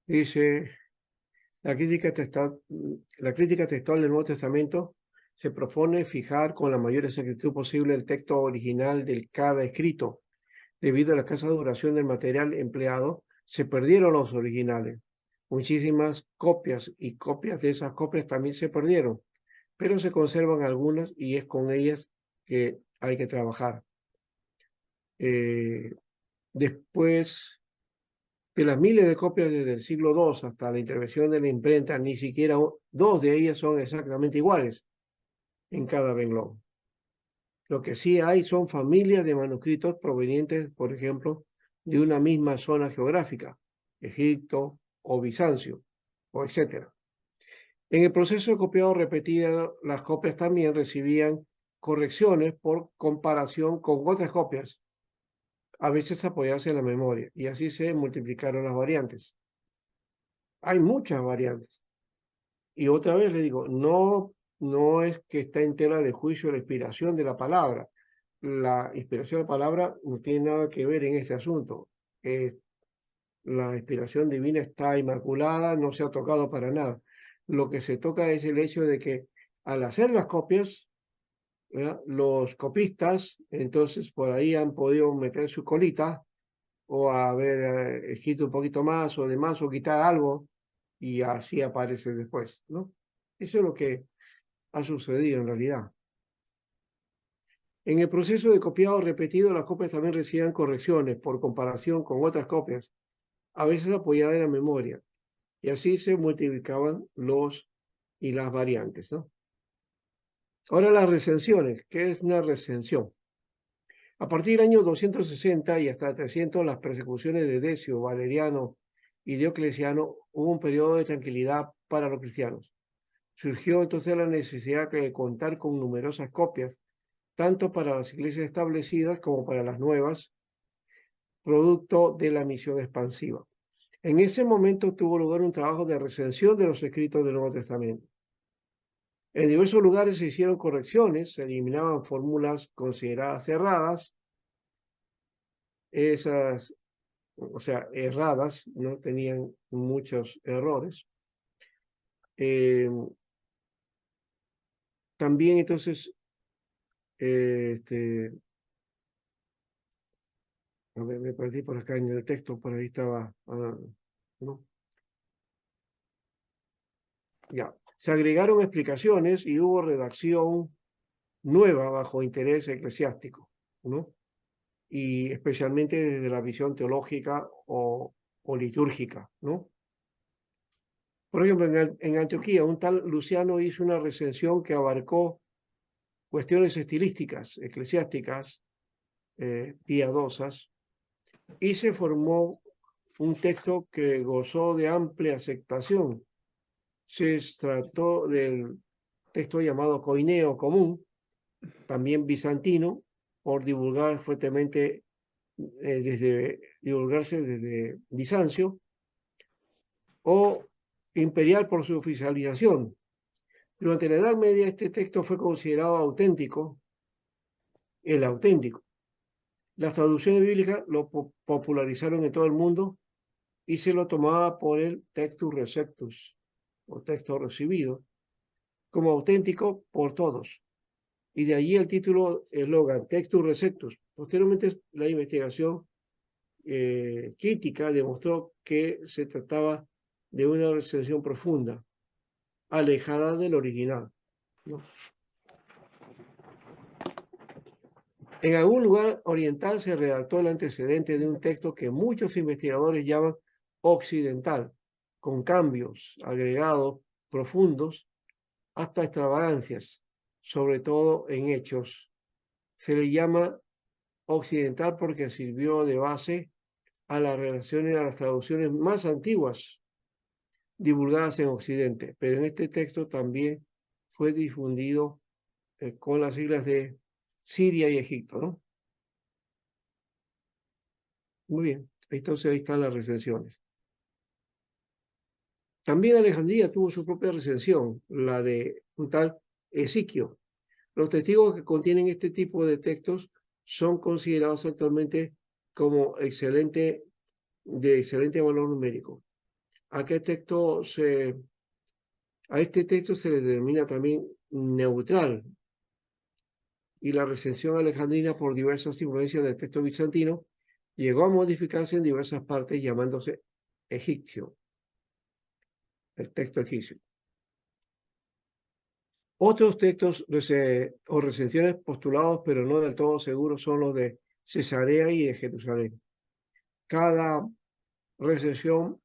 dice, la crítica textual del Nuevo Testamento se propone fijar con la mayor exactitud posible el texto original de cada escrito. Debido a la escasa duración del material empleado, se perdieron los originales. muchísimas copias y copias de esas copias también se perdieron, pero se conservan algunas y es con ellas que hay que trabajar. Después de las miles de copias desde el siglo II hasta la intervención de la imprenta, ni siquiera dos de ellas son exactamente iguales en cada renglón. Lo que sí hay son familias de manuscritos provenientes, por ejemplo, de una misma zona geográfica, Egipto o Bizancio, o etc. En el proceso de copiado repetido, las copias también recibían correcciones por comparación con otras copias, a veces apoyarse en la memoria, y así se multiplicaron las variantes. Hay muchas variantes. Y otra vez le digo, no es que está en tela de juicio la inspiración de la palabra. La inspiración de la palabra no tiene nada que ver en este asunto. La inspiración divina está inmaculada, no se ha tocado para nada. Lo que se toca es el hecho de que al hacer las copias, ¿verdad?, los copistas, entonces por ahí han podido meter su colita o haber escrito un poquito más o demás o quitar algo y así aparece después, ¿no? Eso es lo que ha sucedido en realidad. En el proceso de copiado repetido, las copias también recibían correcciones por comparación con otras copias, a veces apoyadas en la memoria, y así se multiplicaban los y las variantes, ¿no? Ahora las recensiones. ¿Qué es una recensión? A partir del año 260 y hasta 300, las persecuciones de Decio, Valeriano y Diocleciano, hubo un periodo de tranquilidad para los cristianos. Surgió entonces la necesidad de contar con numerosas copias, tanto para las iglesias establecidas como para las nuevas, producto de la misión expansiva. En ese momento tuvo lugar un trabajo de recensión de los escritos del Nuevo Testamento. En diversos lugares se hicieron correcciones, se eliminaban fórmulas consideradas cerradas, esas, o sea, erradas, no tenían muchos errores. También entonces, a ver, me perdí por acá en el texto, por ahí estaba, ¿no? Ya, se agregaron explicaciones y hubo redacción nueva bajo interés eclesiástico, ¿no? Y especialmente desde la visión teológica o litúrgica, ¿no? Por ejemplo, en Antioquía, un tal Luciano hizo una recensión que abarcó cuestiones estilísticas, eclesiásticas, piadosas, y se formó un texto que gozó de amplia aceptación. Se trató del texto llamado Coineo común, también bizantino, por divulgar fuertemente, divulgarse desde Bizancio, o imperial por su oficialización. Durante la Edad Media este texto fue considerado auténtico, el auténtico. Las traducciones bíblicas lo popularizaron en todo el mundo y se lo tomaba por el textus receptus, o texto recibido, como auténtico por todos. Y de allí el título, eslogan, Textus Receptus. Posteriormente, la investigación crítica demostró que se trataba de una recensión profunda, alejada del original, ¿no? En algún lugar oriental se redactó el antecedente de un texto que muchos investigadores llaman occidental, con cambios agregados profundos hasta extravagancias, sobre todo en hechos. Se le llama occidental porque sirvió de base a las relaciones, a las traducciones más antiguas divulgadas en Occidente, pero en este texto también fue difundido con las siglas de Siria y Egipto, ¿no? Muy bien, entonces ahí están las recensiones. También Alejandría tuvo su propia recensión, la de un tal Ezequiel. Los testigos que contienen este tipo de textos son considerados actualmente como de excelente valor numérico. A este texto se le denomina también neutral, y la recensión alejandrina, por diversas influencias del texto bizantino, llegó a modificarse en diversas partes llamándose egipcio. el texto egipcio. Otros textos o recensiones postulados, pero no del todo seguros, son los de Cesarea y de Jerusalén. Cada recensión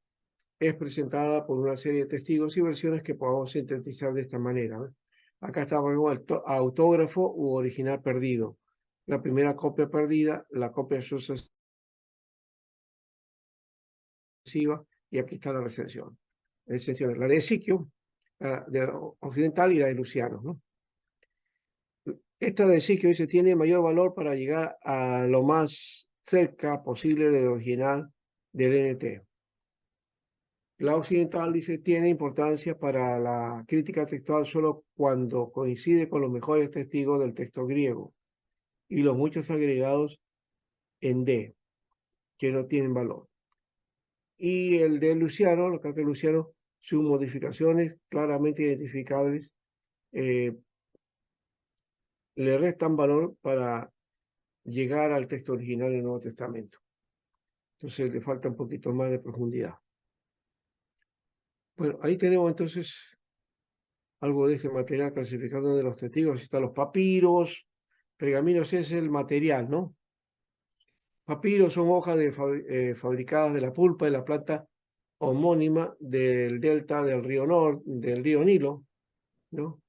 es presentada por una serie de testigos y versiones que podemos sintetizar de esta manera, ¿no? Acá está el autógrafo u original perdido. La primera copia perdida, la copia sucesiva, y aquí está la recensión. La de Ezequiel, la de Occidental y la de Luciano, ¿no? Esta de Ezequiel se tiene mayor valor para llegar a lo más cerca posible del original del NT. La occidental, dice, tiene importancia para la crítica textual solo cuando coincide con los mejores testigos del texto griego y los muchos agregados en D, que no tienen valor. Y el de Luciano, los cartas de Luciano, sus modificaciones claramente identificables le restan valor para llegar al texto original del Nuevo Testamento. Entonces le falta un poquito más de profundidad. Bueno, ahí tenemos entonces algo de este material clasificado de los testigos. Están los papiros, pergaminos es el material, ¿no? Papiros son hojas fabricadas de la pulpa de la planta homónima del delta del río Nilo, ¿no?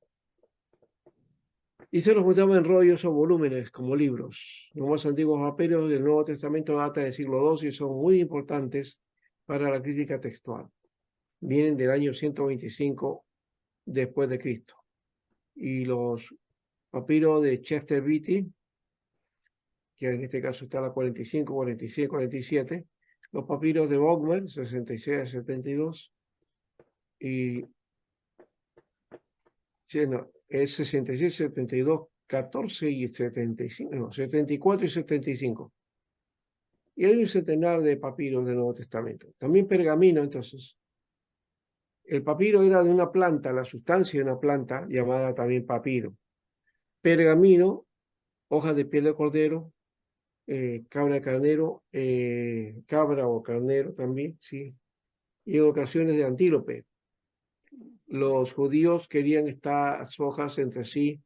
Y se los juntaban en rollos o volúmenes, como libros. Los más antiguos papiros del Nuevo Testamento datan del siglo II y son muy importantes para la crítica textual. Vienen del año 125 después de Cristo. Y los papiros de Chester Beatty, que en este caso está la 45, 46, 47, los papiros de Bogmer, 66 a 72, y no, es 66, 72, 14 y 75, no, 74 y 75. Y hay un centenar de papiros del Nuevo Testamento. También pergamino, entonces. El papiro era de una planta, la sustancia de una planta llamada también papiro. Pergamino, hojas de piel de cordero, cabra o carnero también, sí, y en ocasiones de antílope. Los judíos querían estas hojas entre sí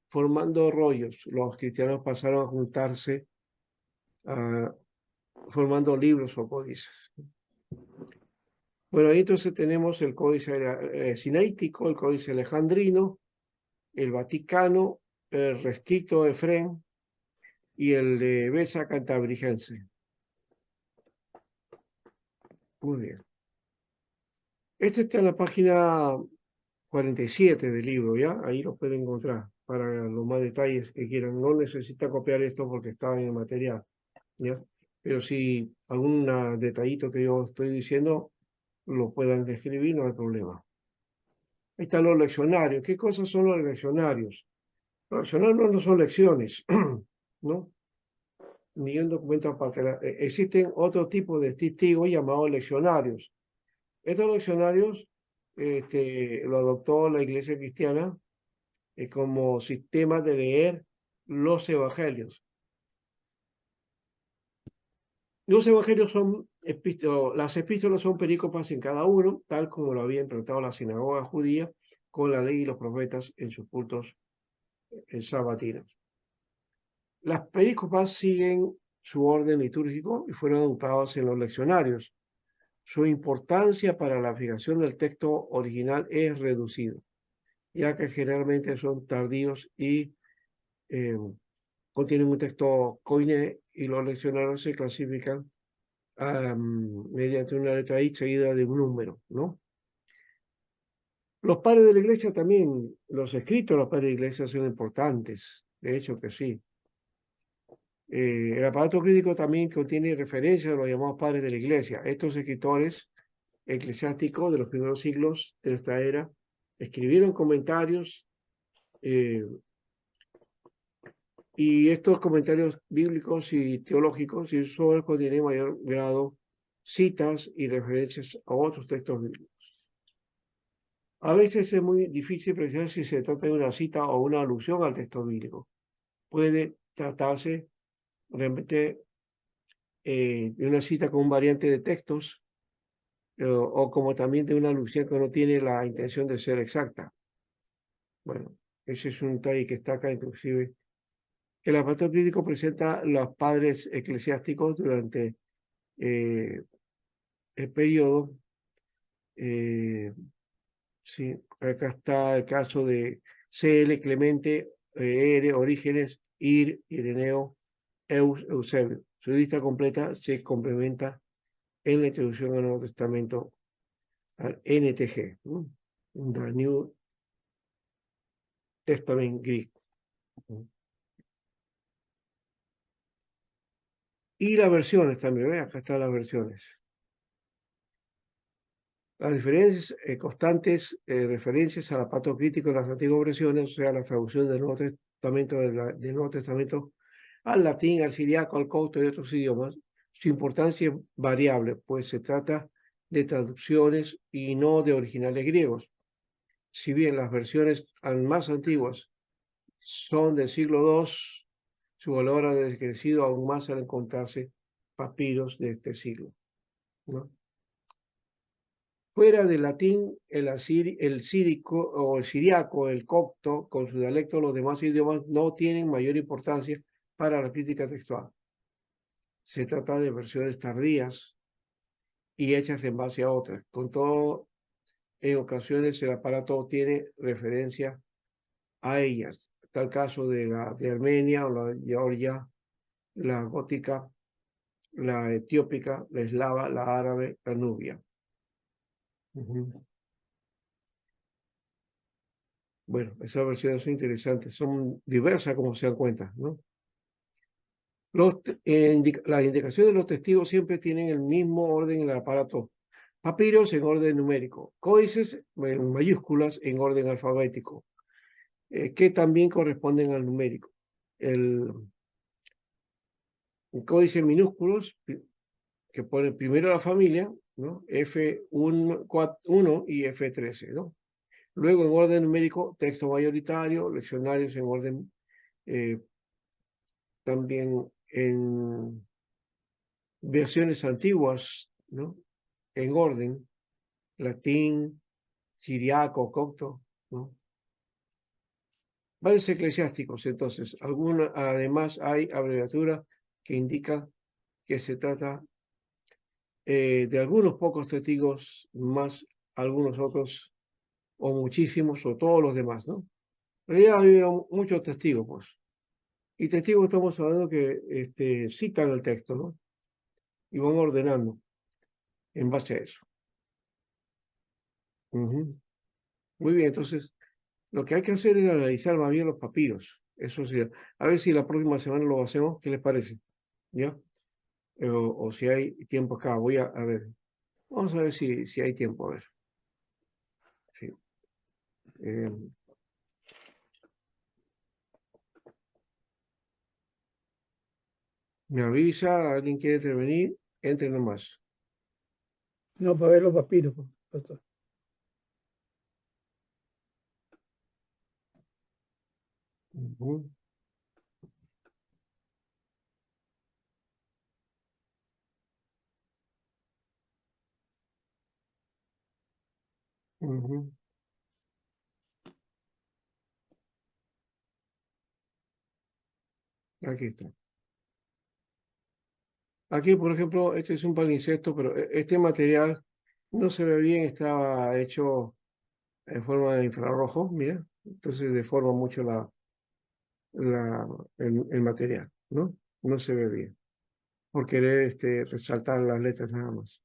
formando rollos. Los cristianos pasaron a juntarse formando libros o códices. Bueno, ahí entonces tenemos el códice sinaítico, el códice alejandrino, el Vaticano, el rescrito de Efrén y el de Besa Cantabrigense. Muy bien. Este está en la página 47 del libro, ¿ya? Ahí lo pueden encontrar para los más detalles que quieran. No necesita copiar esto porque está en el material, ¿ya? Pero si algún detallito que yo estoy diciendo lo puedan describir, no hay problema. Ahí están los leccionarios. ¿Qué cosas son los leccionarios? Los leccionarios no son lecciones, ¿no? Ni un documento aparte. Existen otro tipo de testigos llamados leccionarios. Estos leccionarios lo adoptó la Iglesia Cristiana como sistema de leer los evangelios. Los evangelios son las epístolas son perícopas en cada uno, tal como lo había implantado la sinagoga judía con la ley y los profetas en sus cultos sabatinos. Las perícopas siguen su orden litúrgico y fueron agrupados en los leccionarios. Su importancia para la fijación del texto original es reducido, ya que generalmente son tardíos y contienen un texto koiné, y los leccionarios se clasifican mediante una letra I seguida de un número, ¿no? Los padres de la iglesia también, los escritos de los padres de la iglesia son importantes, de hecho que sí. El aparato crítico también contiene referencias a los llamados padres de la iglesia. Estos escritores eclesiásticos de los primeros siglos de nuestra era escribieron comentarios y estos comentarios bíblicos y teológicos y sus obras contienen mayor grado citas y referencias a otros textos bíblicos. A veces es muy difícil precisar si se trata de una cita o una alusión al texto bíblico. Puede tratarse realmente de una cita con un variante de textos o como también de una alusión que no tiene la intención de ser exacta. Bueno, ese es un detalle que está acá inclusive. El aparato crítico presenta los padres eclesiásticos durante el periodo. Sí, acá está el caso de CL, Clemente, R, Orígenes, Ir, Ireneo, Eusebio. Su lista completa se complementa en la introducción al Nuevo Testamento, al NTG, ¿no? The New Testament Greek. Y las versiones también, ¿ves? Acá están las versiones. Las diferencias constantes, referencias al aparato crítico de las antiguas versiones, o sea, la traducción del Nuevo Testamento, del Nuevo Testamento al latín, al siriaco, al copto y otros idiomas, su importancia es variable, pues se trata de traducciones y no de originales griegos. Si bien las versiones más antiguas son del siglo II, su valor ha decrecido aún más al encontrarse papiros de este siglo, ¿no? Fuera del latín, el sírico o el siriaco, el copto, con su dialecto, los demás idiomas no tienen mayor importancia para la crítica textual. Se trata de versiones tardías y hechas en base a otras. Con todo, en ocasiones el aparato tiene referencia a ellas. Está el caso de la de Armenia o la de Georgia, la gótica, la etiópica, la eslava, la árabe, la nubia. Bueno, esas versiones son interesantes, son diversas como se dan cuenta, ¿no? Las indicaciones de los testigos siempre tienen el mismo orden en el aparato. Papiros en orden numérico, códices en mayúsculas en orden alfabético, que también corresponden al numérico. El códice en minúsculos, que pone primero la familia, ¿no? F1 y F13, ¿no? Luego en orden numérico, texto mayoritario, leccionarios en orden también en versiones antiguas, ¿no? En orden, latín, siriaco, copto, ¿no? Varios eclesiásticos, entonces, además hay abreviatura que indica que se trata de algunos pocos testigos más algunos otros, o muchísimos, o todos los demás, ¿no? En realidad hubieron muchos testigos, pues. Y testigos estamos hablando que citan el texto, ¿no? Y van ordenando en base a eso. Muy bien, entonces, lo que hay que hacer es analizar más bien los papiros. Eso sí, a ver si la próxima semana lo hacemos, ¿qué les parece? ¿Ya? O si hay tiempo acá, voy a ver. Vamos a ver si hay tiempo, a ver. Sí. Eh, me avisa, alguien quiere intervenir, entre nomás. No, para ver los papiros, pastor. Ujú, ujú. Aquí está. Aquí, por ejemplo, este es un palincesto, pero este material no se ve bien, estaba hecho en forma de infrarrojo, mira, entonces deforma mucho el material, ¿no? No se ve bien, por querer resaltar las letras nada más.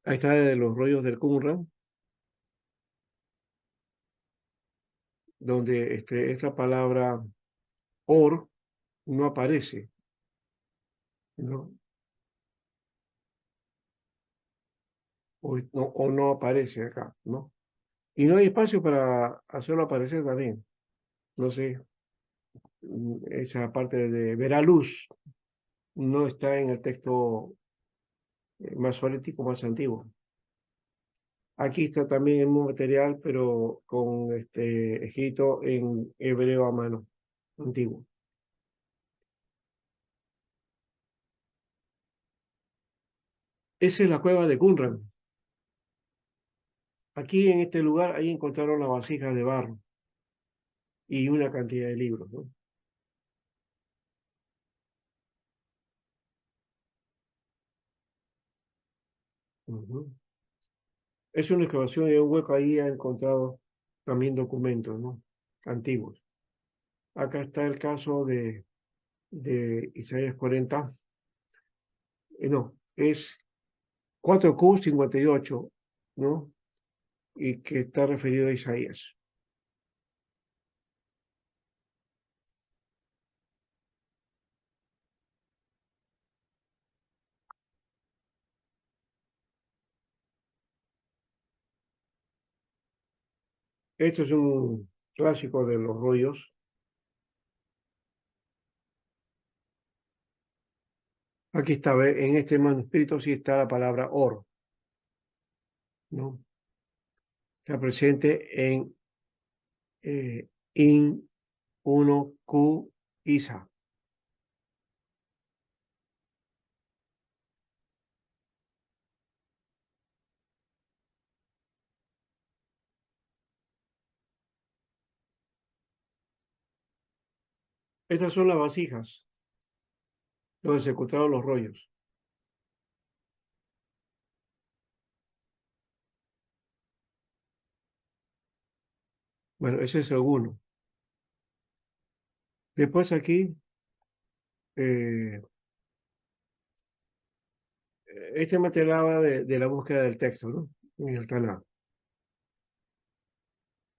Ahí está de los rollos del Qumran, donde esta palabra or no aparece, ¿no? O no aparece acá, ¿no? Y no hay espacio para hacerlo aparecer también. No sé, esa parte de verá luz no está en el texto más fonético, más antiguo. Aquí está también el mismo material, pero con escrito en hebreo a mano, antiguo. Esa es la cueva de Qumran. Aquí en este lugar, ahí encontraron las vasijas de barro y una cantidad de libros, ¿no? Ujú. Es una excavación y un hueco ahí ha encontrado también documentos, ¿no? Antiguos. Acá está el caso de Isaías 40, no, es 4Q58, ¿no? Y que está referido a Isaías. Esto es un clásico de los rollos. Aquí está, ¿ve? En este manuscrito sí está la palabra or, ¿no? Está presente en in 1Q Isa. Estas son las vasijas donde se encontraron los rollos. Bueno, ese es el uno. Después aquí, eh, este material habla de la búsqueda del texto, ¿no? En el Tanakh.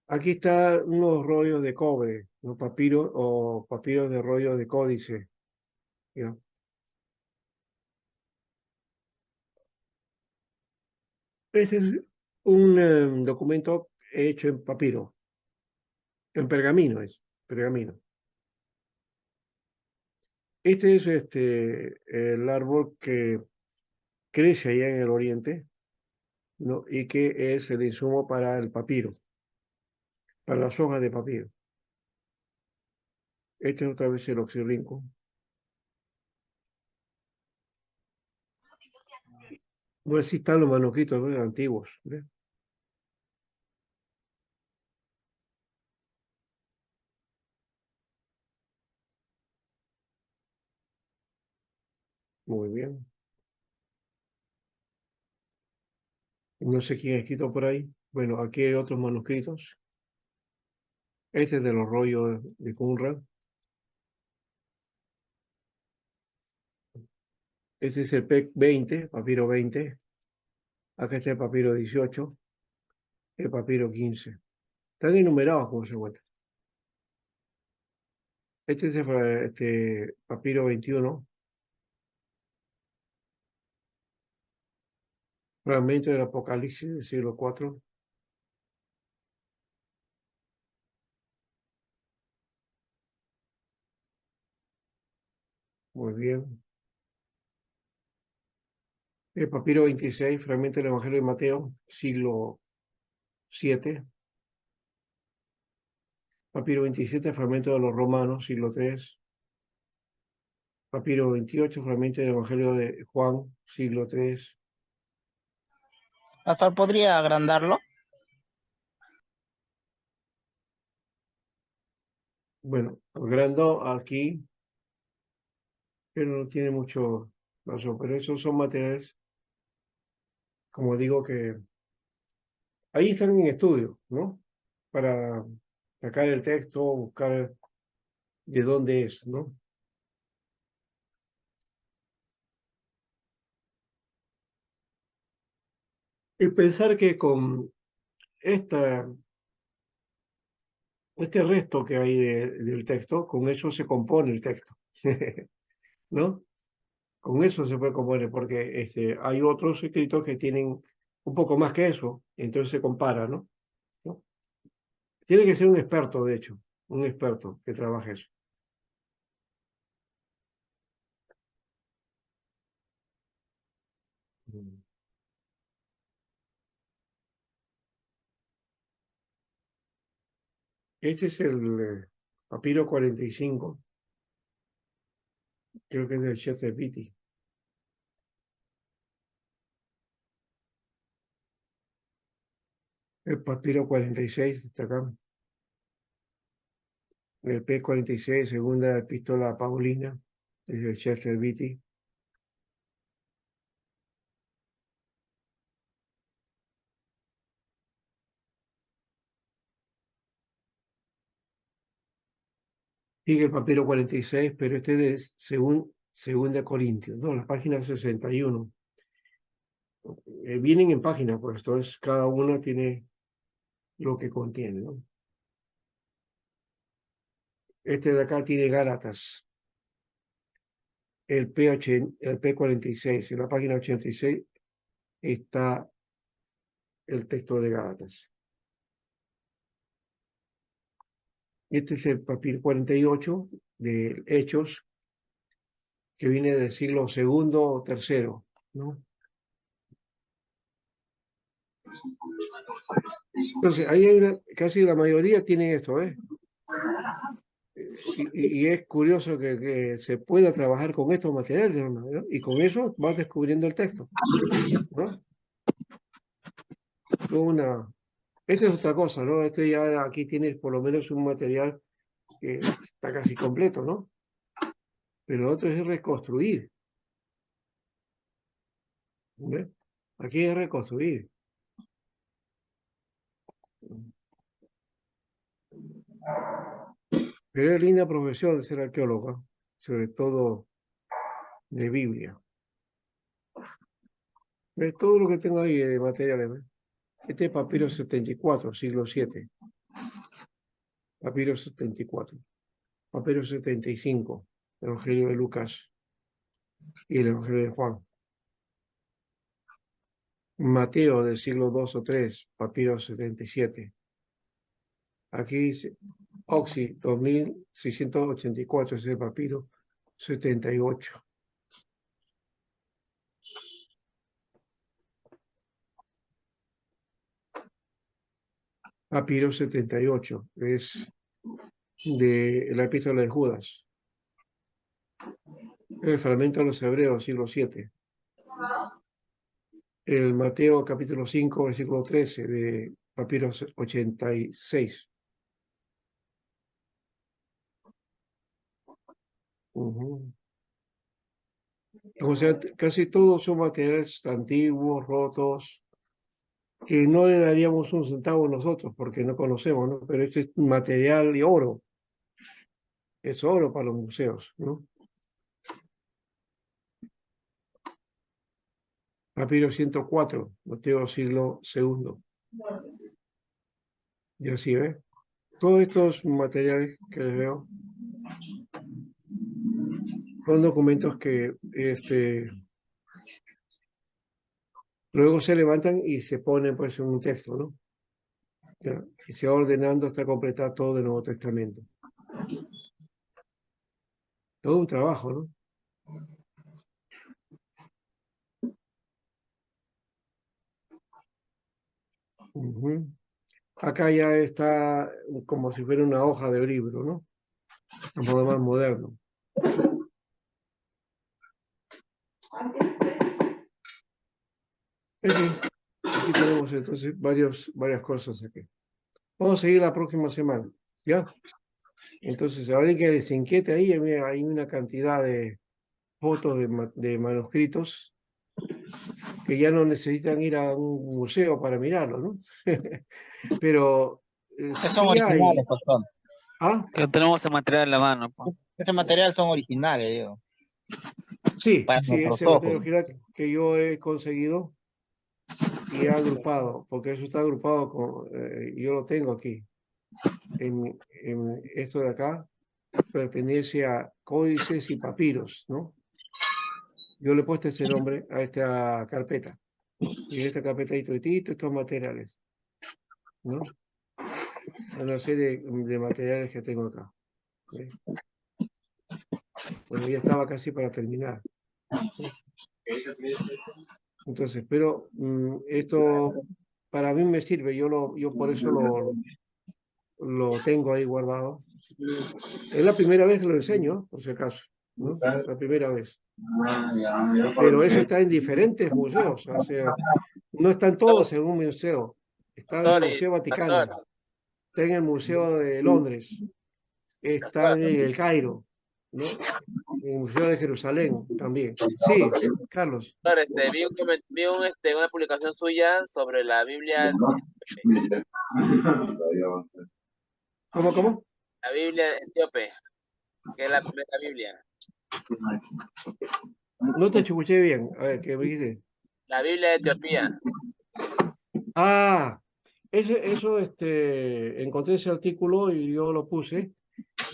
Aquí están unos rollos de cobre, ¿no? Papiros o papiros de rollo de códice, ¿ya? Este es un documento hecho en papiro, en pergamino es, pergamino. Este es el árbol que crece allá en el oriente, ¿no? Y que es el insumo para el papiro, para las hojas de papiro. Este es otra vez el oxirrinco. Bueno, sí están los manuscritos, ¿no? Antiguos, ¿ves? Muy bien. No sé quién ha escrito por ahí. Bueno, aquí hay otros manuscritos. Este es de los rollos de Qumran. Este es el PEC 20, papiro 20. Acá está el papiro 18, el papiro 15. Están enumerados como se cuenta. Este es el papiro 21, fragmento del Apocalipsis del siglo IV. Muy bien. El papiro 26, fragmento del Evangelio de Mateo, siglo VII. Papiro 27, fragmento de los Romanos, siglo III. Papiro 28, fragmento del Evangelio de Juan, siglo III. Pastor, ¿podría agrandarlo? Bueno, agrandó aquí, pero no tiene mucho razón. Pero esos son materiales, como digo, que ahí están en estudio, ¿no? Para sacar el texto, buscar de dónde es, ¿no? Y pensar que con esta, este resto que hay del texto, con eso se compone el texto, ¿no? Con eso se puede componer, porque hay otros escritos que tienen un poco más que eso, entonces se compara, ¿no? ¿No? Tiene que ser un experto, de hecho, un experto que trabaje eso. Mm. Este es el papiro 45, creo que es del Chef de Piti. El papiro 46 está acá. El P46, segunda epístola Paulina, desde Chester Beatty. Sigue el papiro 46, pero este es de segunda Corintios, ¿no? La página 61. Vienen en páginas, pues entonces cada una tiene lo que contiene, ¿no? Este de acá tiene Gálatas. El P46, en la página 86 está el texto de Gálatas. Este es el papiro 48 de Hechos, que viene del siglo segundo o tercero, ¿no? Entonces, ahí hay casi la mayoría tiene esto, ¿eh? Y es curioso que se pueda trabajar con estos materiales, ¿no? Y con eso vas descubriendo el texto, ¿no? Esta es otra cosa, ¿no? Este ya aquí tienes por lo menos un material que está casi completo, ¿no? Pero lo otro es reconstruir. ¿Ves? Aquí es reconstruir. Pero es linda profesión de ser arqueólogo, sobre todo de Biblia. ¿Ves? Todo lo que tengo ahí de materiales, ¿ves? Este es papiro 74, siglo VII. Papiro 74. Papiro 75, el Evangelio de Lucas y el Evangelio de Juan. Mateo del siglo II o III, papiro 77. Aquí dice Oxy 2684, es el papiro 78. Papiro 78, es de la epístola de Judas. El fragmento de los Hebreos, siglo VII. El Mateo capítulo 5, versículo 13, de papiro 86. O sea, casi todos son materiales antiguos, rotos, que no le daríamos un centavo nosotros porque no conocemos, ¿no? Pero este es material de oro. Es oro para los museos, ¿no? Papiro 104, Mateo siglo II. Y así, ¿ves? Todos estos materiales que les veo son documentos que luego se levantan y se ponen pues en un texto, ¿no? Ya, y se va ordenando hasta completar todo el Nuevo Testamento. Todo un trabajo, ¿no? Acá ya está como si fuera una hoja de libro, ¿no? Un modo más moderno. En fin, aquí tenemos entonces varias cosas aquí. Vamos a seguir la próxima semana, ¿ya? Entonces, a ver que les inquiete ahí, hay una cantidad de fotos de manuscritos que ya no necesitan ir a un museo para mirarlo, ¿no? Pero Son sí hay. originales, pastor. ¿Ah? Que tenemos el material en la mano, pues. Ese material son originales, digo. Sí, Para sí, nuestros ese ojos. material original que yo he conseguido y he agrupado, porque eso está agrupado yo lo tengo aquí. En esto de acá pertenece a códices y papiros, ¿no? Yo le he puesto ese nombre a esta carpeta. Y en esta carpeta hay todos estos materiales, ¿no? Una serie de materiales que tengo acá. ¿Ves? Bueno, ya estaba casi para terminar. Entonces, pero esto para mí me sirve, yo por eso lo tengo ahí guardado. Es la primera vez que lo enseño, por si acaso, ¿no? La primera vez. Pero eso está en diferentes museos, o sea, no están todos en un museo. Está en el Pastor, Museo Vaticano, pastor, está en el Museo de Londres, está en el Cairo, ¿no? En el Museo de Jerusalén también. Sí, Carlos. pastor, vi una publicación suya sobre la Biblia, ¿Cómo? la Biblia etíope, que es la primera Biblia. No te escuché bien. A ver, ¿qué me dijiste? La Biblia de Etiopía. Ah, eso, encontré ese artículo y yo lo puse.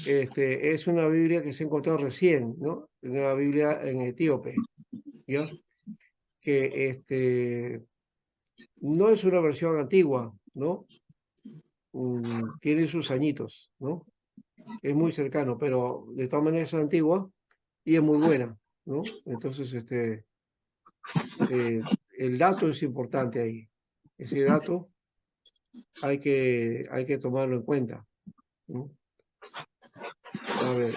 Es una Biblia que se encontró recién, ¿no? Una Biblia en etíope, ¿ya? Que no es una versión antigua, ¿no? Tiene sus añitos, ¿no? Es muy cercano, pero de todas maneras es antigua y es muy buena, ¿no? Entonces, el dato es importante ahí. Ese dato hay que tomarlo en cuenta, ¿no? A ver,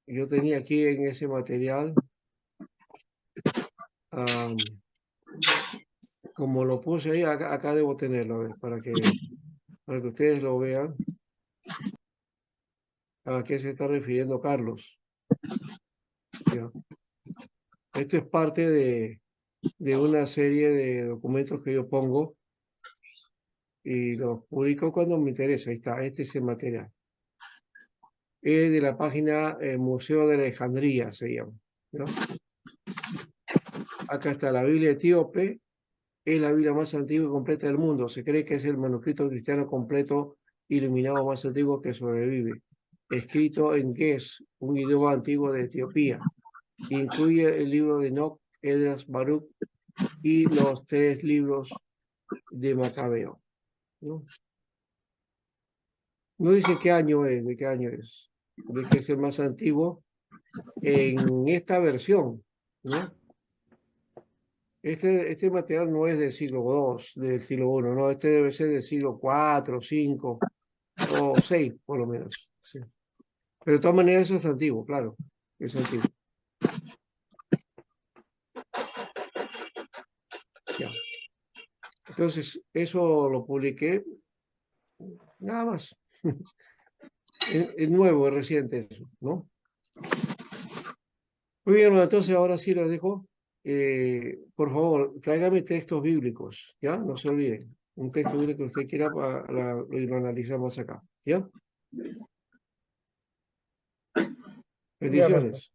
yo tenía aquí en ese material, como lo puse ahí, acá debo tenerlo, a ver, para que ustedes lo vean. ¿A qué se está refiriendo Carlos? ¿Ya? Esto es parte de una serie de documentos que yo pongo y los publico cuando me interesa. Ahí está, este es el material. Es de la página Museo de Alejandría, se llama, ¿no? Acá está la Biblia etíope, es la Biblia más antigua y completa del mundo. Se cree que es el manuscrito cristiano completo iluminado más antiguo que sobrevive. Escrito en Ge'ez, un idioma antiguo de Etiopía. Incluye el libro de Enoch, Esdras, Baruch y los 3 libros de Macabeo, ¿no? No dice qué año es, de qué año es, de que es el más antiguo en esta versión, ¿no? Este material no es del siglo II, del siglo I, no, este debe ser del siglo IV, V o VI, por lo menos. Sí. Pero de todas maneras eso es antiguo, claro, es antiguo. Ya. Entonces, eso lo publiqué, nada más. Es nuevo, es reciente eso, ¿no? Muy bien, bueno, entonces ahora sí los dejo. Por favor, tráigame textos bíblicos, ¿ya? No se olviden. Un texto bíblico que usted quiera y lo analizamos acá, ¿ya? Ya, pastor. Bendiciones.